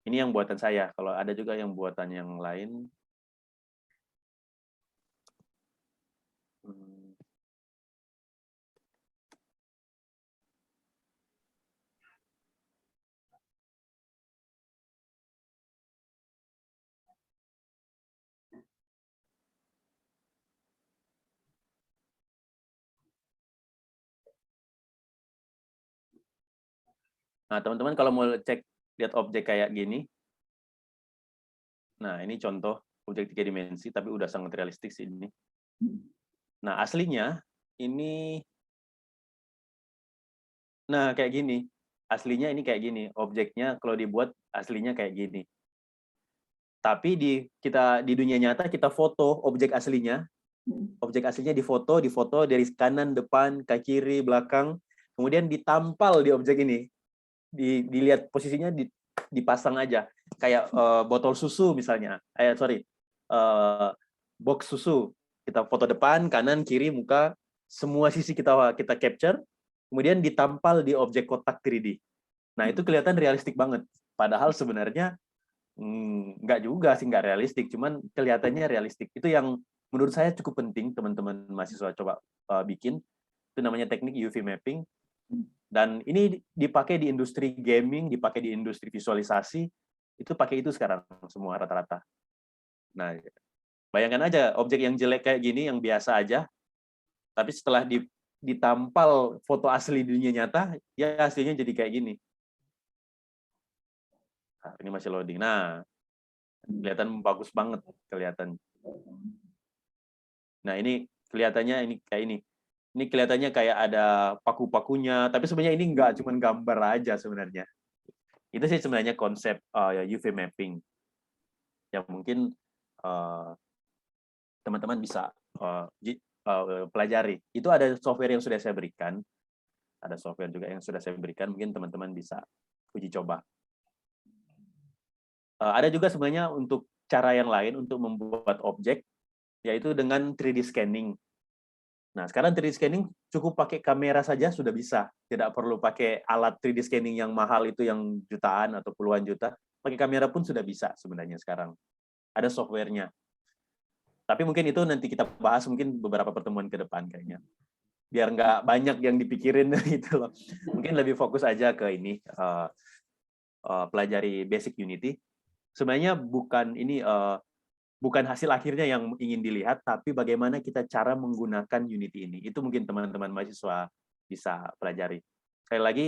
Speaker 1: Ini yang buatan saya. Kalau ada juga yang buatan yang lain. Nah, teman-teman kalau mau cek lihat objek kayak gini, nah ini contoh objek 3 dimensi, tapi udah sangat realistik sih ini. Nah, aslinya ini, nah kayak gini. Aslinya ini kayak gini. Objeknya kalau dibuat aslinya kayak gini. Tapi di dunia nyata kita foto objek aslinya. Objek aslinya difoto dari kanan, depan, ke kiri, belakang, kemudian ditampal di objek ini. Dilihat posisinya dipasang aja kayak botol susu misalnya box susu, kita foto depan, kanan, kiri, muka, semua sisi kita capture, kemudian ditampal di objek kotak 3D. Nah, itu kelihatan realistik banget. Padahal sebenarnya nggak juga sih, nggak realistik, cuman kelihatannya realistik. Itu yang menurut saya cukup penting teman-teman mahasiswa coba bikin. Itu namanya teknik UV mapping. Dan ini dipakai di industri gaming, dipakai di industri visualisasi, itu pakai itu sekarang semua rata-rata. Nah, bayangkan aja objek yang jelek kayak gini, yang biasa aja, tapi setelah ditampal foto asli di dunia nyata, ya hasilnya jadi kayak gini. Nah, ini masih loading. Nah, kelihatan bagus banget kelihatan. Nah, ini kelihatannya ini kayak ini. Ini kelihatannya kayak ada paku-pakunya, tapi sebenarnya ini nggak cuma gambar aja sebenarnya. Itu sih sebenarnya konsep UV mapping yang mungkin teman-teman bisa pelajari. Itu ada software yang sudah saya berikan, ada software juga yang sudah saya berikan, mungkin teman-teman bisa uji coba. Ada juga sebenarnya untuk cara yang lain untuk membuat objek, yaitu dengan 3D scanning. Nah, sekarang 3D scanning cukup pakai kamera saja sudah bisa. Tidak perlu pakai alat 3D scanning yang mahal itu yang jutaan atau puluhan juta. Pakai kamera pun sudah bisa sebenarnya sekarang. Ada softwarenya. Tapi mungkin itu nanti kita bahas mungkin beberapa pertemuan ke depan kayaknya. Biar nggak banyak yang dipikirin gitu loh. Mungkin lebih fokus aja ke ini, pelajari basic Unity. Sebenarnya bukan ini bukan hasil akhirnya yang ingin dilihat, tapi bagaimana kita cara menggunakan Unity ini. Itu mungkin teman-teman mahasiswa bisa pelajari. Sekali lagi,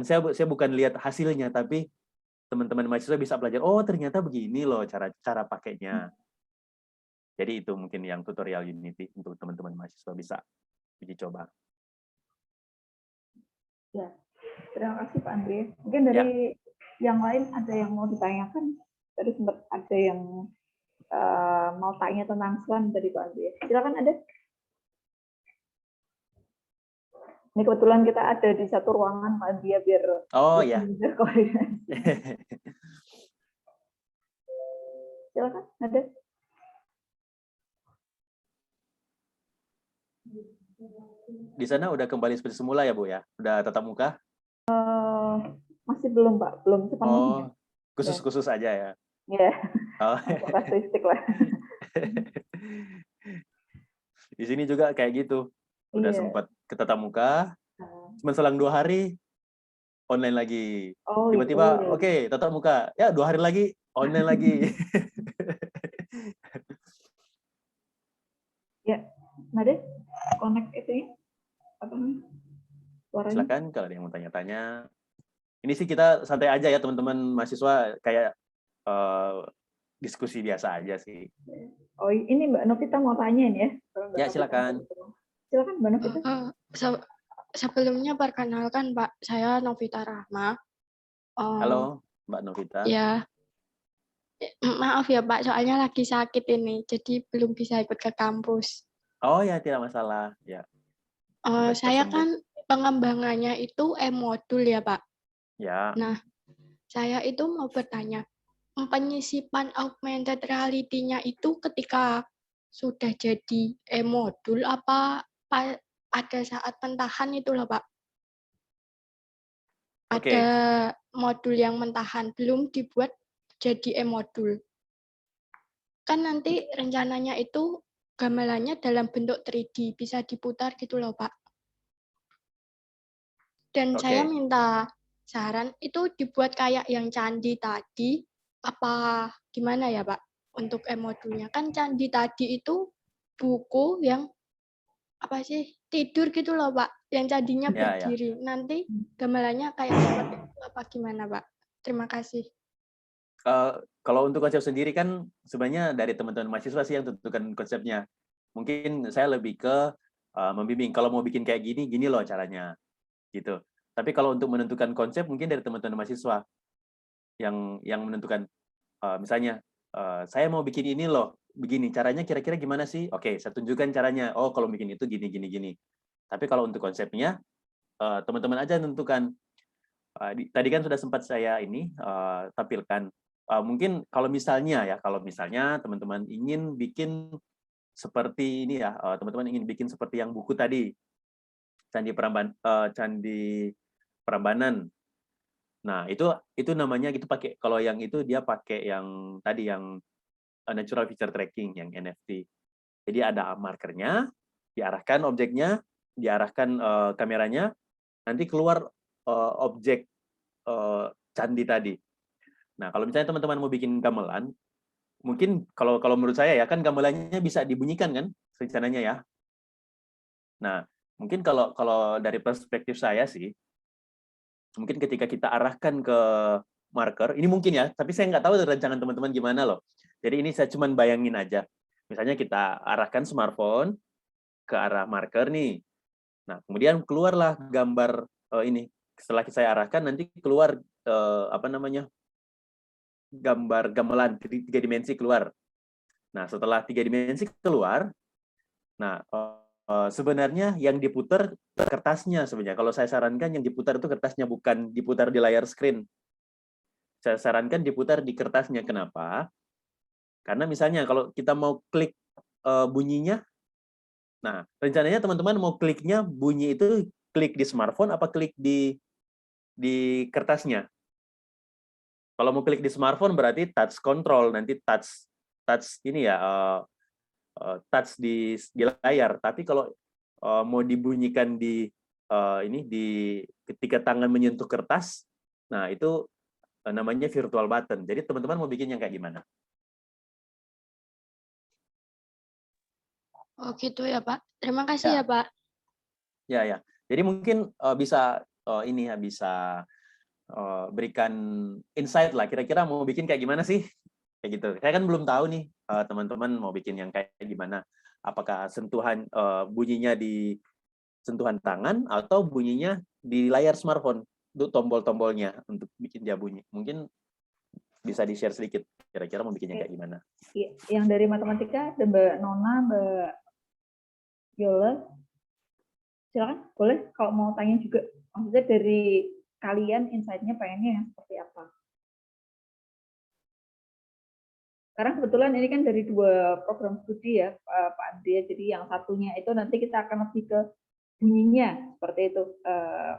Speaker 1: saya bukan lihat hasilnya, tapi teman-teman mahasiswa bisa pelajari. Oh, ternyata begini loh cara pakainya. Jadi itu mungkin yang tutorial Unity untuk teman-teman mahasiswa bisa uji coba.
Speaker 2: Ya, terima kasih Pak Andre. Mungkin dari yang lain ada yang mau ditanyakan? Tadi sempat ada yang mau tanya tentang SLAM dari Pak Andre. Silakan ada. Ini kebetulan kita ada di satu ruangan, Pak Andre, biar
Speaker 1: ya.
Speaker 2: Silakan, ada.
Speaker 1: Di sana udah kembali seperti semula ya, Bu ya? Udah tatap muka?
Speaker 2: Masih belum, Pak. Belum sepenuhnya.
Speaker 1: Khusus-khusus aja ya?
Speaker 2: Ya, karakteristik lah.
Speaker 1: Di sini juga kayak gitu. Udah sempat ketatap muka, cuma selang 2 hari, online lagi. Tiba-tiba, oke, tatap muka. Ya, 2 hari lagi, online lagi.
Speaker 2: Ya, Nade, connect itu ya? Apa namanya?
Speaker 1: Silakan kalau ada yang mau tanya-tanya. Ini sih kita santai aja ya teman-teman mahasiswa, kayak diskusi biasa aja sih.
Speaker 2: Oh, ini Mbak Novita mau tanyain ya?
Speaker 1: Ya, silakan.
Speaker 2: Silakan Mbak Novita.
Speaker 3: Sebelumnya perkenalkan Pak, saya Novita Rahma.
Speaker 1: Halo Mbak Novita.
Speaker 3: Ya, maaf ya Pak, soalnya lagi sakit ini, jadi belum bisa ikut ke kampus.
Speaker 1: Oh ya, tidak masalah. Ya.
Speaker 3: Saya kan pengembangannya itu e-modul ya Pak.
Speaker 1: Ya.
Speaker 3: Nah, saya itu mau bertanya, penyisipan augmented reality-nya itu ketika sudah jadi e-modul apa pada saat pentahan itu loh Pak? Ada modul yang mentahan, belum dibuat jadi e-modul. Kan nanti rencananya itu gamelannya dalam bentuk 3D, bisa diputar gitu loh Pak. Dan saya minta saran, itu dibuat kayak yang candi tadi, apa gimana ya Pak untuk e-modulnya? Kan candi tadi itu buku yang apa sih, tidur gitu loh Pak, yang candinya berdiri. Nanti gamelannya kayak seperti itu apa gimana Pak? Terima kasih.
Speaker 1: Kalau untuk konsep sendiri kan sebenarnya dari teman-teman mahasiswa sih yang tentukan konsepnya. Mungkin saya lebih ke membimbing. Kalau mau bikin kayak gini, gini loh caranya. Gitu. Tapi kalau untuk menentukan konsep mungkin dari teman-teman mahasiswa yang menentukan misalnya saya mau bikin ini loh, begini caranya kira-kira gimana sih? Oke, saya tunjukkan caranya. Oh, kalau bikin itu gini gini gini. Tapi kalau untuk konsepnya teman-teman aja tentukan. Tadi kan sudah sempat saya ini tampilkan. Mungkin kalau misalnya teman-teman ingin bikin seperti ini ya, teman-teman ingin bikin seperti yang buku tadi, Candi Prambanan. Nah, itu namanya gitu pakai, kalau yang itu dia pakai yang tadi yang natural feature tracking yang NFT. Jadi ada markernya, diarahkan objeknya, diarahkan kameranya, nanti keluar objek candi tadi. Nah, kalau misalnya teman-teman mau bikin gamelan, mungkin kalau menurut saya ya kan gamelannya bisa dibunyikan kan rencananya ya. Nah, mungkin kalau dari perspektif saya sih, mungkin ketika kita arahkan ke marker, ini mungkin ya, tapi saya nggak tahu rancangan teman-teman gimana loh. Jadi ini saya cuman bayangin aja. Misalnya kita arahkan smartphone ke arah marker nih. Nah, kemudian keluarlah gambar ini. Setelah saya arahkan nanti keluar gambar gamelan 3 dimensi keluar. Nah, setelah 3 dimensi keluar, nah sebenarnya yang diputar kertasnya sebenarnya. Kalau saya sarankan yang diputar itu kertasnya, bukan diputar di layar screen. Saya sarankan diputar di kertasnya. Kenapa? Karena misalnya kalau kita mau klik bunyinya, nah rencananya teman-teman mau kliknya bunyi itu klik di smartphone apa klik di kertasnya? Kalau mau klik di smartphone berarti touch control, nanti touch ini ya, touch di layar. Tapi kalau mau dibunyikan di ketika tangan menyentuh kertas, nah itu namanya virtual button. Jadi teman-teman mau bikin yang kayak gimana?
Speaker 3: Oh gitu ya Pak. Terima kasih ya Pak.
Speaker 1: Ya. Jadi mungkin bisa ini ya, bisa berikan insight lah. Kira-kira mau bikin kayak gimana sih? Kayak gitu. Saya kan belum tahu nih teman-teman mau bikin yang kayak gimana. Apakah sentuhan bunyinya di sentuhan tangan atau bunyinya di layar smartphone, untuk tombol-tombolnya untuk bikin dia bunyi. Mungkin bisa di-share sedikit. Kira-kira mau bikinnya kayak gimana?
Speaker 2: Yang dari matematika ada Mbak Nona, Mbak Yola. Silakan, boleh kalau mau tanya juga. Maksudnya dari kalian insight-nya pengennya yang seperti apa? Karena kebetulan ini kan dari 2 program studi ya, Pak Andrea. Jadi yang satunya itu nanti kita akan lebih ke bunyinya, seperti itu.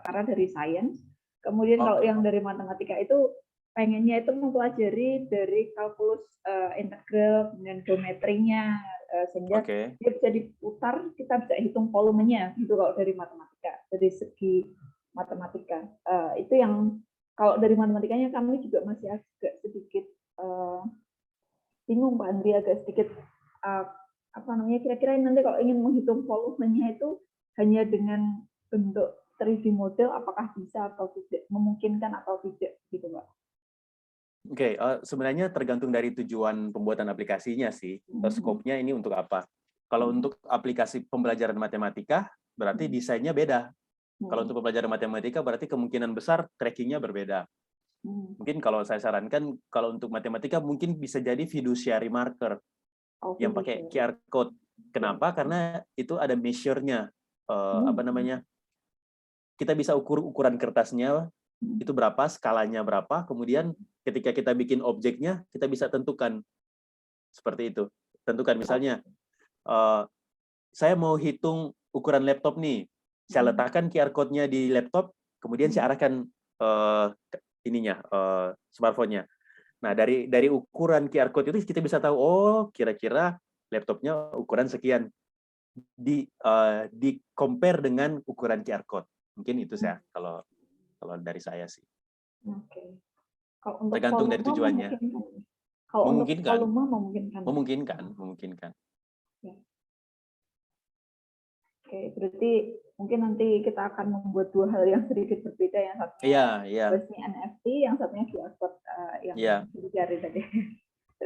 Speaker 2: Karena dari sains. Kemudian kalau yang dari matematika itu pengennya itu mempelajari dari kalkulus integral dengan geometrinya, sehingga dia bisa diputar, kita bisa hitung volumenya gitu kalau dari matematika, dari segi matematika. Itu yang kalau dari matematikanya kami juga masih agak sedikit bingung Pak Andri, agak sedikit kira-kira nanti kalau ingin menghitung volumenya itu hanya dengan bentuk 3D model, apakah bisa atau tidak, memungkinkan atau tidak gitu Pak?
Speaker 1: Oke, sebenarnya tergantung dari tujuan pembuatan aplikasinya sih. Skopnya ini untuk apa? Kalau untuk aplikasi pembelajaran matematika, berarti desainnya beda. Kalau untuk pembelajaran matematika, berarti kemungkinan besar trackingnya berbeda. Mungkin kalau saya sarankan, kalau untuk matematika mungkin bisa jadi fiduciary marker yang pakai QR code. Kenapa? Karena itu ada measure-nya. Kita bisa ukur ukuran kertasnya itu berapa, skalanya berapa, kemudian ketika kita bikin objeknya, kita bisa tentukan seperti itu. Tentukan misalnya, saya mau hitung ukuran laptop nih, saya letakkan QR code-nya di laptop, kemudian saya arahkan smartphone-nya. Nah, dari ukuran QR code itu kita bisa tahu, oh kira-kira laptopnya ukuran sekian. Di compare dengan ukuran QR code. Mungkin itu saya kalau dari saya sih.
Speaker 2: Oke. Kalau untuk
Speaker 1: tergantung dari tujuannya.
Speaker 2: Kalau
Speaker 1: memungkinkan.
Speaker 2: Untuk volume
Speaker 1: memungkinkan.
Speaker 2: Ya. Oke, berarti mungkin nanti kita akan membuat 2 hal yang sedikit berbeda, yang satunya NFT, yang satunya QR code yang dicari tadi.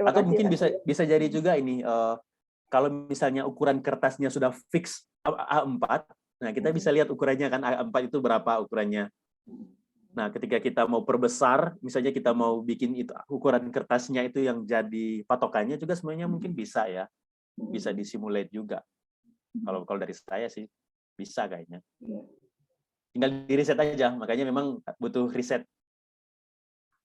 Speaker 1: Atau mungkin bisa jadi juga ini, kalau misalnya ukuran kertasnya sudah fix A4, nah kita bisa lihat ukurannya kan, A4 itu berapa ukurannya. Nah, ketika kita mau perbesar, misalnya kita mau bikin itu ukuran kertasnya itu yang jadi patokannya juga sebenarnya mungkin bisa ya. Bisa disimulate juga. Kalau dari saya sih bisa kayaknya. Tinggal di riset aja, makanya memang butuh riset.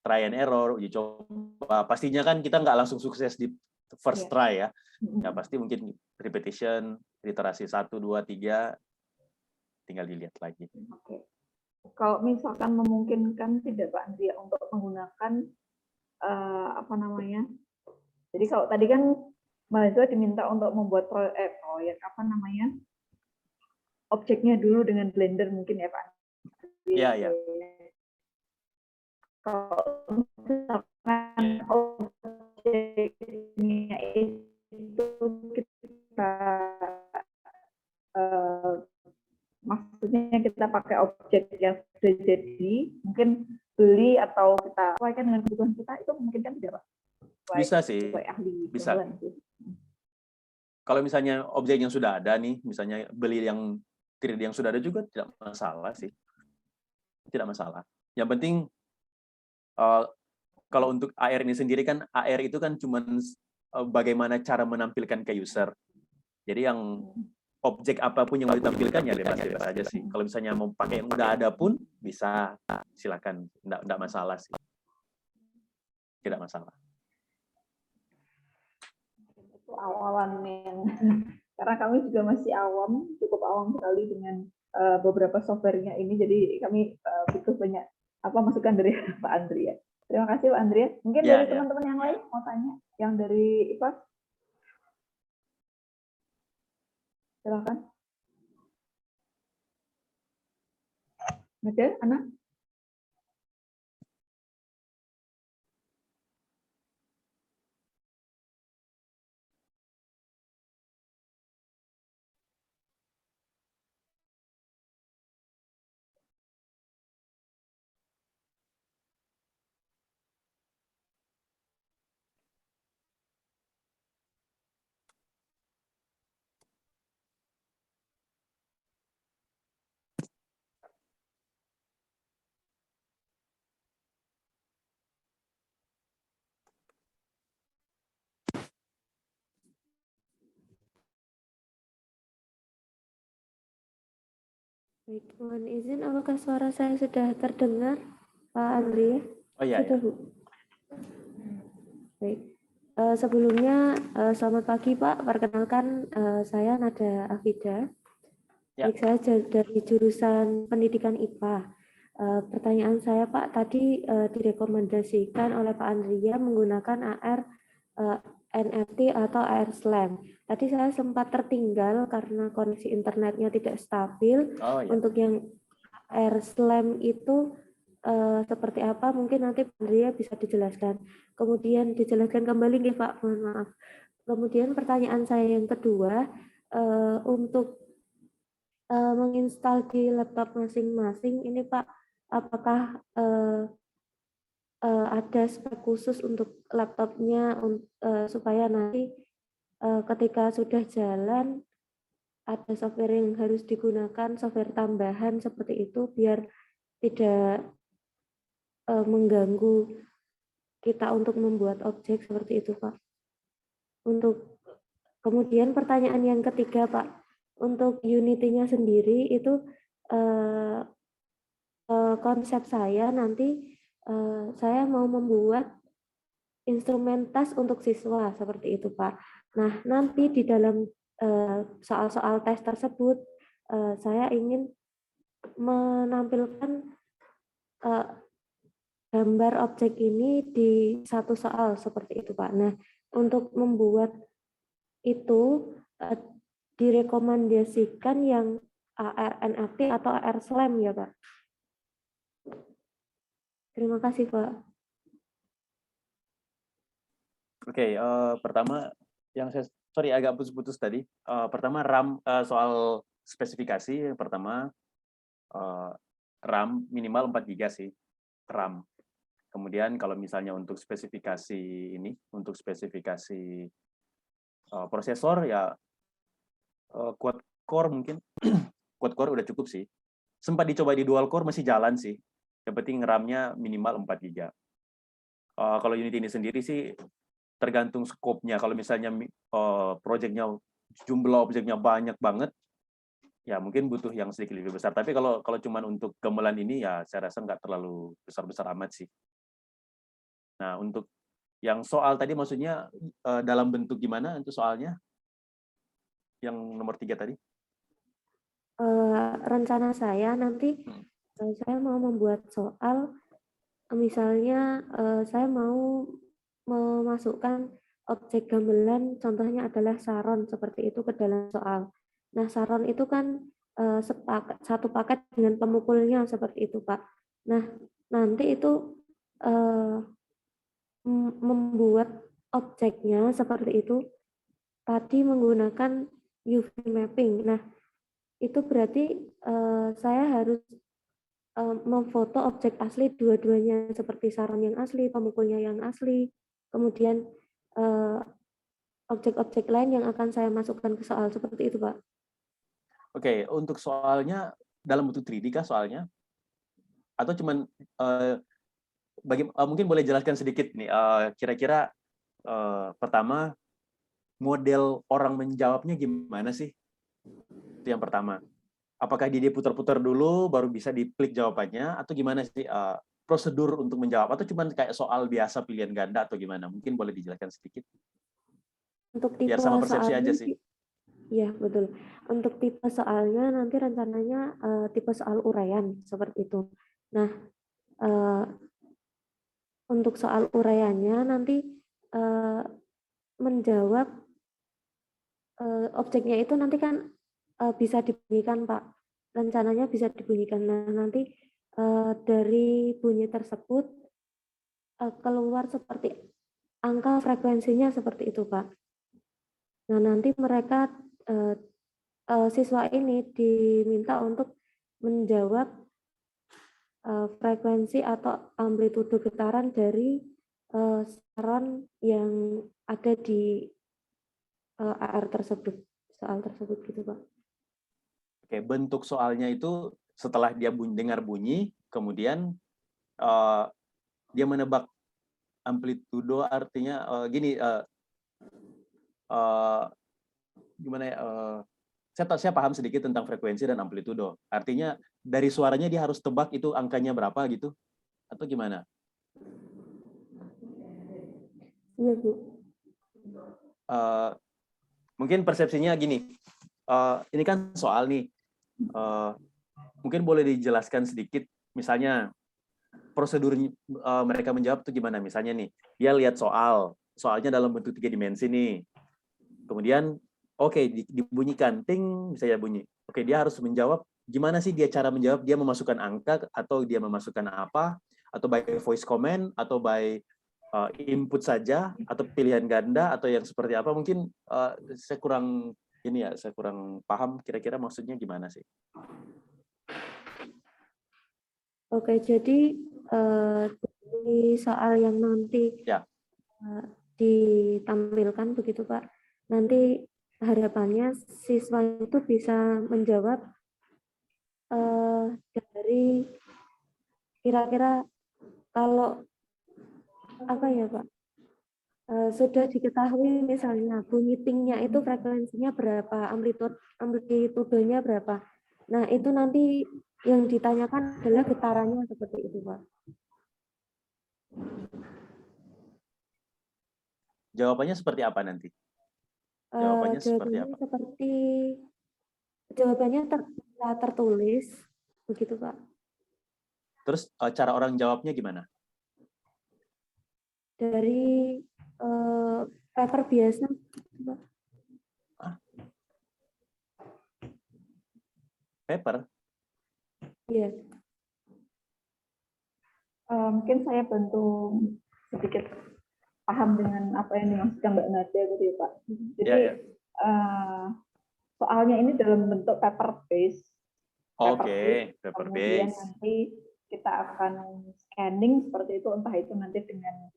Speaker 1: Try and error, uji coba. Pastinya kan kita nggak langsung sukses di first try ya. Ya pasti mungkin repetition, iterasi 1, 2, 3, tinggal dilihat lagi.
Speaker 2: Oke. Kalau misalkan memungkinkan tidak Pak Andrea untuk menggunakan apa namanya? Jadi kalau tadi kan mahasiswa diminta untuk membuat proyek apa namanya? Objeknya dulu dengan Blender mungkin ya Pak.
Speaker 1: Iya, iya.
Speaker 2: Kalau misalkan objeknya itu kita maksudnya kita pakai objek yang sudah jadi, mungkin beli atau kita sesuaikan dengan kebutuhan kita, itu mungkin kan tidak Pak?
Speaker 1: Bisa sih, bisa. Kalau misalnya objek yang sudah ada nih, misalnya beli yang 3D yang sudah ada juga tidak masalah sih. Tidak masalah. Yang penting kalau untuk AR ini sendiri kan, AR itu kan cuma bagaimana cara menampilkan ke user. Jadi yang objek apapun yang mau ditampilkan ya bebas-bebas aja sih. Kalau misalnya mau pakai yang udah ada pun bisa, silakan. Nggak masalah sih. Tidak masalah.
Speaker 2: Itu awalan yang karena kami juga masih awam, cukup awam sekali dengan beberapa softwarenya ini. Jadi kami butuh banyak masukan dari Pak Andrea. Terima kasih Pak Andrea. Mungkin dari teman-teman yang lain mau tanya, yang dari IPA. Silakan. Ada, Ana?
Speaker 4: Baik, mohon izin, apakah suara saya sudah terdengar, Pak Andrea?
Speaker 1: Oh iya.
Speaker 4: Sudah, Bu. Baik. Sebelumnya, selamat pagi, Pak. Perkenalkan, saya Nada Afida. Baik, saya dari jurusan Pendidikan IPA. Pertanyaan saya, Pak, tadi direkomendasikan oleh Pak Andrea menggunakan AR NFT atau AR Slam. Tadi saya sempat tertinggal karena koneksi internetnya tidak stabil. Untuk yang AR Slam itu seperti apa? Mungkin nanti Pak Andrea bisa dijelaskan. Kemudian dijelaskan kembali nih Pak, mohon maaf. Kemudian pertanyaan saya yang kedua, untuk menginstal di laptop masing-masing ini Pak, apakah ada spek khusus untuk laptopnya supaya nanti ketika sudah jalan ada software yang harus digunakan, software tambahan seperti itu biar tidak mengganggu kita untuk membuat objek seperti itu Pak. Untuk kemudian pertanyaan yang ketiga Pak, untuk Unity-nya sendiri itu konsep saya nanti saya mau membuat instrumen tes untuk siswa seperti itu Pak. Nah nanti di dalam soal-soal tes tersebut saya ingin menampilkan gambar objek ini di satu soal seperti itu Pak. Nah untuk membuat itu direkomendasikan yang AR NFT atau AR Slam ya Pak. Terima kasih Pak.
Speaker 1: Oke, pertama yang saya agak putus-putus tadi. Pertama RAM soal spesifikasi. Yang pertama RAM minimal 4 GB sih RAM. Kemudian kalau misalnya untuk spesifikasi ini, untuk spesifikasi prosesor ya quad core mungkin quad core udah cukup sih. Sempat dicoba di dual core masih jalan sih. Yang penting RAM-nya minimal 4 GB. Kalau Unity ini sendiri sih tergantung skopnya. Kalau misalnya projectnya jumlah objeknya banyak banget, ya mungkin butuh yang sedikit lebih besar. Tapi kalau cuma untuk gamelan ini ya saya rasa nggak terlalu besar-besar amat sih. Nah untuk Yang soal tadi maksudnya dalam bentuk gimana itu soalnya? Yang nomor 3 tadi?
Speaker 4: Rencana saya nanti saya mau membuat soal, misalnya saya mau memasukkan objek gamelan, contohnya adalah saron seperti itu ke dalam soal. Nah, saron itu kan satu paket dengan pemukulnya seperti itu, Pak. Nah, nanti itu membuat objeknya seperti itu tadi menggunakan UV mapping. Nah, itu berarti saya harus memfoto objek asli dua-duanya, seperti saron yang asli, pemukulnya yang asli, kemudian objek-objek lain yang akan saya masukkan ke soal, seperti itu, Pak.
Speaker 1: Oke, untuk soalnya dalam bentuk 3D kah soalnya? Atau cuman mungkin boleh jelaskan sedikit nih, kira-kira pertama model orang menjawabnya gimana sih? Itu yang pertama. Apakah dia putar-putar dulu baru bisa diklik jawabannya, atau gimana sih prosedur untuk menjawab, atau cuman kayak soal biasa pilihan ganda atau gimana? Mungkin boleh dijelaskan sedikit.
Speaker 4: Untuk tipe
Speaker 1: Biar sama persepsi
Speaker 4: soalnya
Speaker 1: aja sih.
Speaker 4: Iya, betul. Untuk tipe soalnya nanti rencananya tipe soal uraian seperti itu. Nah, untuk soal uraiannya nanti menjawab objeknya itu nanti kan bisa dibunyikan, Pak. Rencananya bisa dibunyikan. Nah, nanti dari bunyi tersebut keluar seperti angka frekuensinya seperti itu, Pak. Nah, nanti mereka siswa ini diminta untuk menjawab frekuensi atau amplitudo getaran dari saron yang ada di AR tersebut, soal tersebut gitu, Pak.
Speaker 1: Oke, bentuk soalnya itu setelah dia dengar bunyi, kemudian dia menebak amplitudo, artinya gini, gimana ya? Saya paham sedikit tentang frekuensi dan amplitudo. Artinya dari suaranya dia harus tebak itu angkanya berapa gitu, atau gimana?
Speaker 4: Iya, Bu.
Speaker 1: Mungkin persepsinya gini, ini kan soal nih, mungkin boleh dijelaskan sedikit, misalnya prosedur mereka menjawab itu gimana? Misalnya nih, dia lihat soalnya dalam bentuk 3 dimensi nih, kemudian oke, dibunyikan, ting, bisa ya bunyi. Oke, dia harus menjawab, gimana sih dia cara menjawab? Dia memasukkan angka, atau dia memasukkan apa? Atau by voice comment, atau by input saja, atau pilihan ganda, atau yang seperti apa? Mungkin saya kurang paham kira-kira maksudnya gimana sih?
Speaker 4: Oke, jadi di soal yang nanti ditampilkan begitu, Pak. Nanti harapannya siswa itu bisa menjawab dari kira-kira, kalau apa ya, Pak, sudah diketahui misalnya bunyi tingnya itu frekuensinya berapa, amplitudonya berapa. Nah, itu nanti yang ditanyakan adalah getarannya seperti itu, Pak.
Speaker 1: Jawabannya seperti apa nanti? Jawabannya seperti apa?
Speaker 4: Jawabannya tertulis, begitu, Pak.
Speaker 1: Terus cara orang jawabnya gimana?
Speaker 4: Dari paper biasa, Pak.
Speaker 1: Paper?
Speaker 2: Iya. Mungkin saya bantu sedikit paham dengan apa yang dimaksudkan Mbak Nadia tadi, Pak. Jadi soalnya ini dalam bentuk paper base.
Speaker 1: Oke, paper
Speaker 2: kemudian
Speaker 1: base.
Speaker 2: nanti kita akan scanning seperti itu, entah itu nanti dengan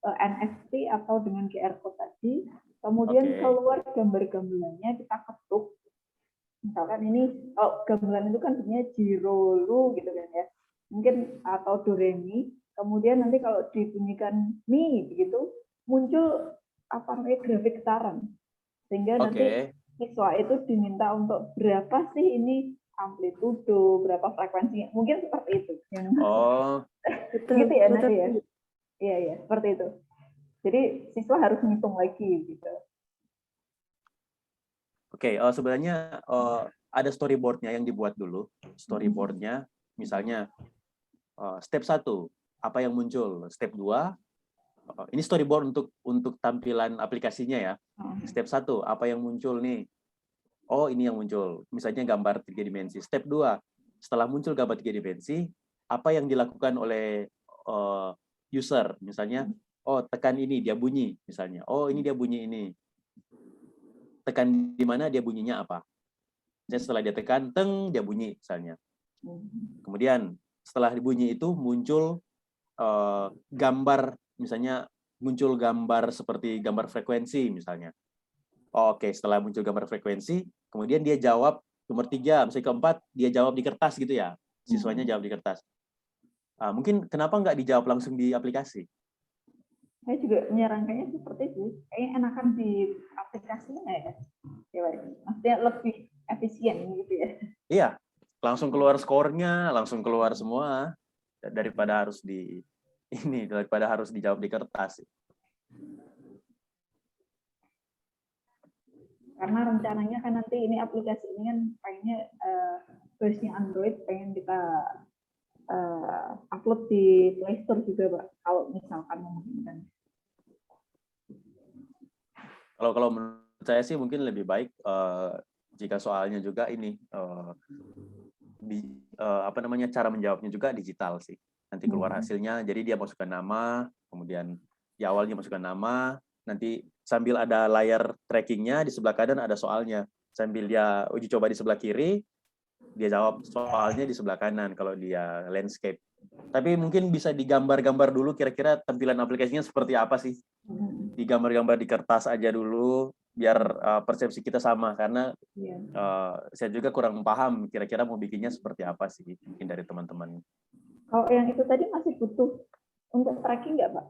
Speaker 2: NFT atau dengan QR code tadi. Kemudian keluar gambar-gamelannya, kita ketuk. Misalkan ini, kalau gamelan itu kan sebenarnya jiro, lu gitu kan ya. Mungkin atau do re mi. Kemudian nanti kalau dibunyikan mi begitu, muncul grafik getaran. Sehingga nanti siswa itu diminta untuk berapa sih ini amplitudo, berapa frekuensinya. Mungkin seperti itu.
Speaker 4: Betul,
Speaker 2: gitu ya,
Speaker 4: betul.
Speaker 2: nanti ya. Iya, seperti itu. Jadi siswa harus ngitung lagi gitu.
Speaker 1: Oke, sebenarnya ada storyboard-nya yang dibuat dulu. Storyboard-nya, misalnya step 1, apa yang muncul? Step 2, ini storyboard untuk tampilan aplikasinya ya. Step 1, apa yang muncul nih? Oh, ini yang muncul. Misalnya gambar 3 dimensi. Step 2, setelah muncul gambar 3 dimensi, apa yang dilakukan oleh user? Misalnya, oh, tekan ini, dia bunyi. Misalnya, oh, ini dia bunyi ini. Tekan di mana, dia bunyinya apa? Jadi setelah dia tekan, teng, dia bunyi misalnya. Kemudian setelah dibunyi itu muncul gambar, misalnya muncul gambar seperti gambar frekuensi misalnya. Oke, setelah muncul gambar frekuensi, kemudian dia jawab nomor 3, misalnya keempat, dia jawab di kertas gitu ya. Siswanya jawab di kertas. Mungkin kenapa nggak dijawab langsung di aplikasi?
Speaker 2: Saya juga menyarankannya seperti itu. Kayaknya enakan di aplikasinya ya. Maksudnya lebih efisien gitu ya.
Speaker 1: Iya, langsung keluar skornya, langsung keluar semua daripada harus daripada harus dijawab di kertas.
Speaker 2: Karena rencananya kan nanti ini aplikasi ini kan pengennya versi Android pengen kita upload di Play Store juga, Pak. Kalau misalkan memungkinkan.
Speaker 1: Kalau menurut saya sih mungkin lebih baik jika soalnya juga ini cara menjawabnya juga digital sih. Nanti keluar hasilnya, jadi dia masukkan nama, kemudian di awalnya masukkan nama, nanti sambil ada layar trackingnya di sebelah kanan ada soalnya, sambil dia uji coba di sebelah kiri, dia jawab soalnya di sebelah kanan kalau dia landscape. Tapi mungkin bisa digambar-gambar dulu kira-kira tampilan aplikasinya seperti apa sih? Digambar-gambar di kertas aja dulu biar persepsi kita sama, karena saya juga kurang paham kira-kira mau bikinnya seperti apa sih mungkin dari teman-teman.
Speaker 2: Kalau yang itu tadi masih butuh untuk tracking nggak, Pak?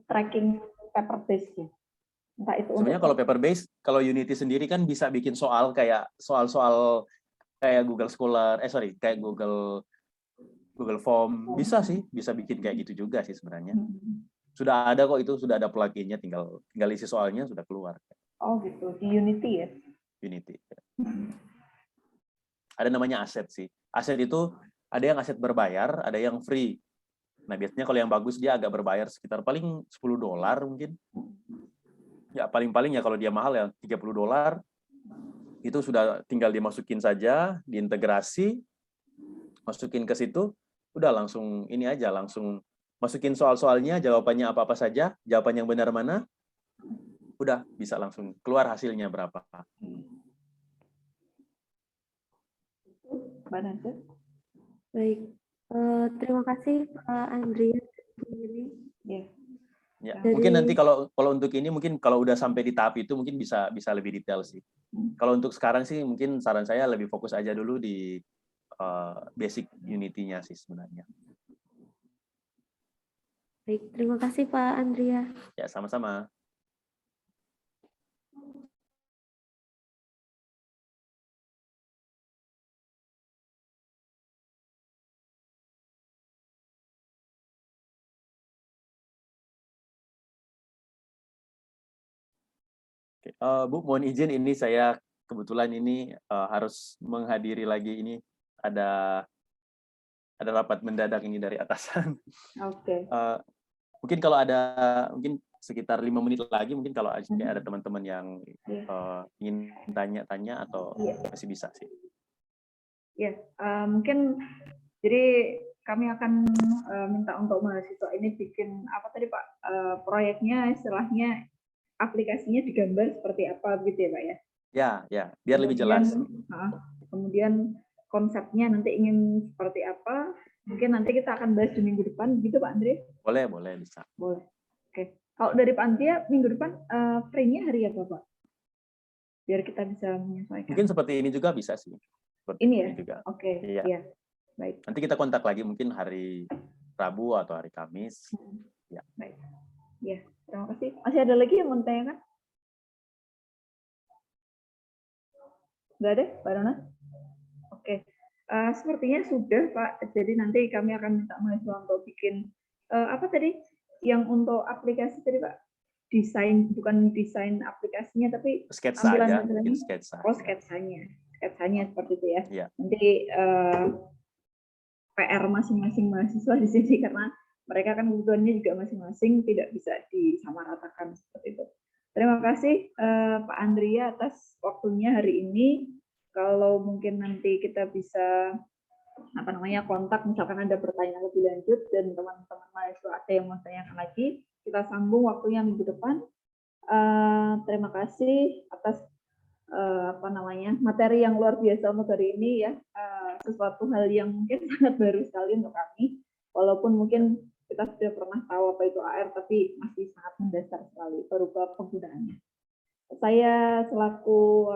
Speaker 2: Tracking paper base ya? Entah itu
Speaker 1: sebenarnya kalau paper base, kalau Unity sendiri kan bisa bikin soal kayak soal-soal kayak Google Scholar, kayak Google Form, bisa sih, bisa bikin kayak gitu juga sih sebenarnya. Sudah ada kok, itu sudah ada plugin-nya, tinggal isi soalnya sudah keluar.
Speaker 2: Oh gitu, di Unity ya?
Speaker 1: Unity. Ada namanya aset sih. Aset itu ada yang aset berbayar, ada yang free. Nah, biasanya kalau yang bagus dia agak berbayar sekitar paling $10 mungkin. Ya paling-paling ya kalau dia mahal ya $30. Itu sudah tinggal dimasukin saja, diintegrasi, masukin ke situ, udah langsung ini aja, langsung masukin soal-soalnya, jawabannya apa-apa saja, jawaban yang benar mana, udah bisa langsung keluar hasilnya berapa.
Speaker 4: Baik, terima kasih Pak Andrea.
Speaker 1: Ya, mungkin nanti kalau untuk ini mungkin kalau udah sampai di tahap itu mungkin bisa lebih detail sih. Kalau untuk sekarang sih mungkin saran saya lebih fokus aja dulu di basic Unity-nya sih sebenarnya.
Speaker 4: Baik, terima kasih Pak Andrea.
Speaker 1: Ya, sama-sama. Bu, mohon izin ini saya kebetulan ini harus menghadiri lagi ini ada rapat mendadak ini dari atasan.
Speaker 2: Oke.
Speaker 1: Mungkin kalau ada sekitar 5 menit lagi mungkin kalau ada teman-teman yang ingin tanya-tanya atau masih bisa sih.
Speaker 2: Ya, mungkin jadi kami akan minta untuk mahasiswa ini bikin apa tadi Pak, proyeknya istilahnya aplikasinya digambar seperti apa gitu ya Pak ya?
Speaker 1: Ya, biar lebih jelas.
Speaker 2: Kemudian konsepnya nanti ingin seperti apa, mungkin nanti kita akan bahas di minggu depan gitu Pak Andre?
Speaker 1: Boleh, bisa.
Speaker 2: Boleh. Oke. Kalau dari Pak Andrea, minggu depan frame-nya hari apa Pak? Biar kita bisa menyesuaikan.
Speaker 1: Mungkin seperti ini juga bisa sih. Seperti
Speaker 2: ini ya?
Speaker 1: juga.
Speaker 2: Oke,
Speaker 1: iya.
Speaker 2: Baik.
Speaker 1: Nanti kita kontak lagi mungkin hari Rabu atau hari Kamis. Ya.
Speaker 2: Baik. Ya, terima kasih. Masih ada lagi yang mau ditanyakan? Nggak ada, Pak Dona? Oke. Sepertinya sudah, Pak. Jadi nanti kami akan minta mahasiswa untuk bikin apa tadi? yang untuk aplikasi tadi Pak, bukan desain aplikasinya tapi
Speaker 1: sketsa aja,
Speaker 2: tampilan
Speaker 1: mungkin sketsa.
Speaker 2: Oh, sketsanya seperti itu ya.
Speaker 1: Ya.
Speaker 2: Nanti PR masing-masing mahasiswa di sini karena mereka kan kebutuhannya juga masing-masing, tidak bisa disamaratakan seperti itu. Terima kasih Pak Andrea atas waktunya hari ini. Kalau mungkin nanti kita bisa kontak, misalkan ada pertanyaan lebih lanjut dan teman-teman mahasiswa ada yang mau tanyakan lagi, kita sambung waktunya minggu depan. Terima kasih atas materi yang luar biasa untuk hari ini ya, sesuatu hal yang mungkin sangat baru sekali untuk kami, walaupun mungkin kita sudah pernah tahu apa itu AR, tapi masih sangat mendasar sekali berupa penggunaannya. Saya selaku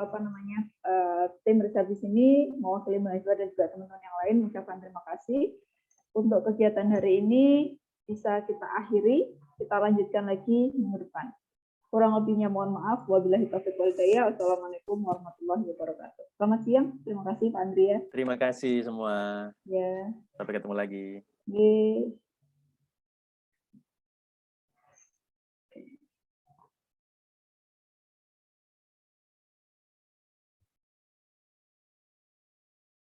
Speaker 2: tim riset di sini mewakili mahasiswa dan juga teman-teman yang lain mengucapkan terima kasih untuk kegiatan hari ini. Bisa kita akhiri, kita lanjutkan lagi minggu depan. Kurang lebihnya mohon maaf. Wabillahi taufiq wal hidayah. Wassalamualaikum warahmatullahi wabarakatuh. Selamat siang. Terima kasih Pak Andrea.
Speaker 1: Terima kasih semua.
Speaker 2: Ya.
Speaker 1: Sampai ketemu lagi.
Speaker 2: Ye.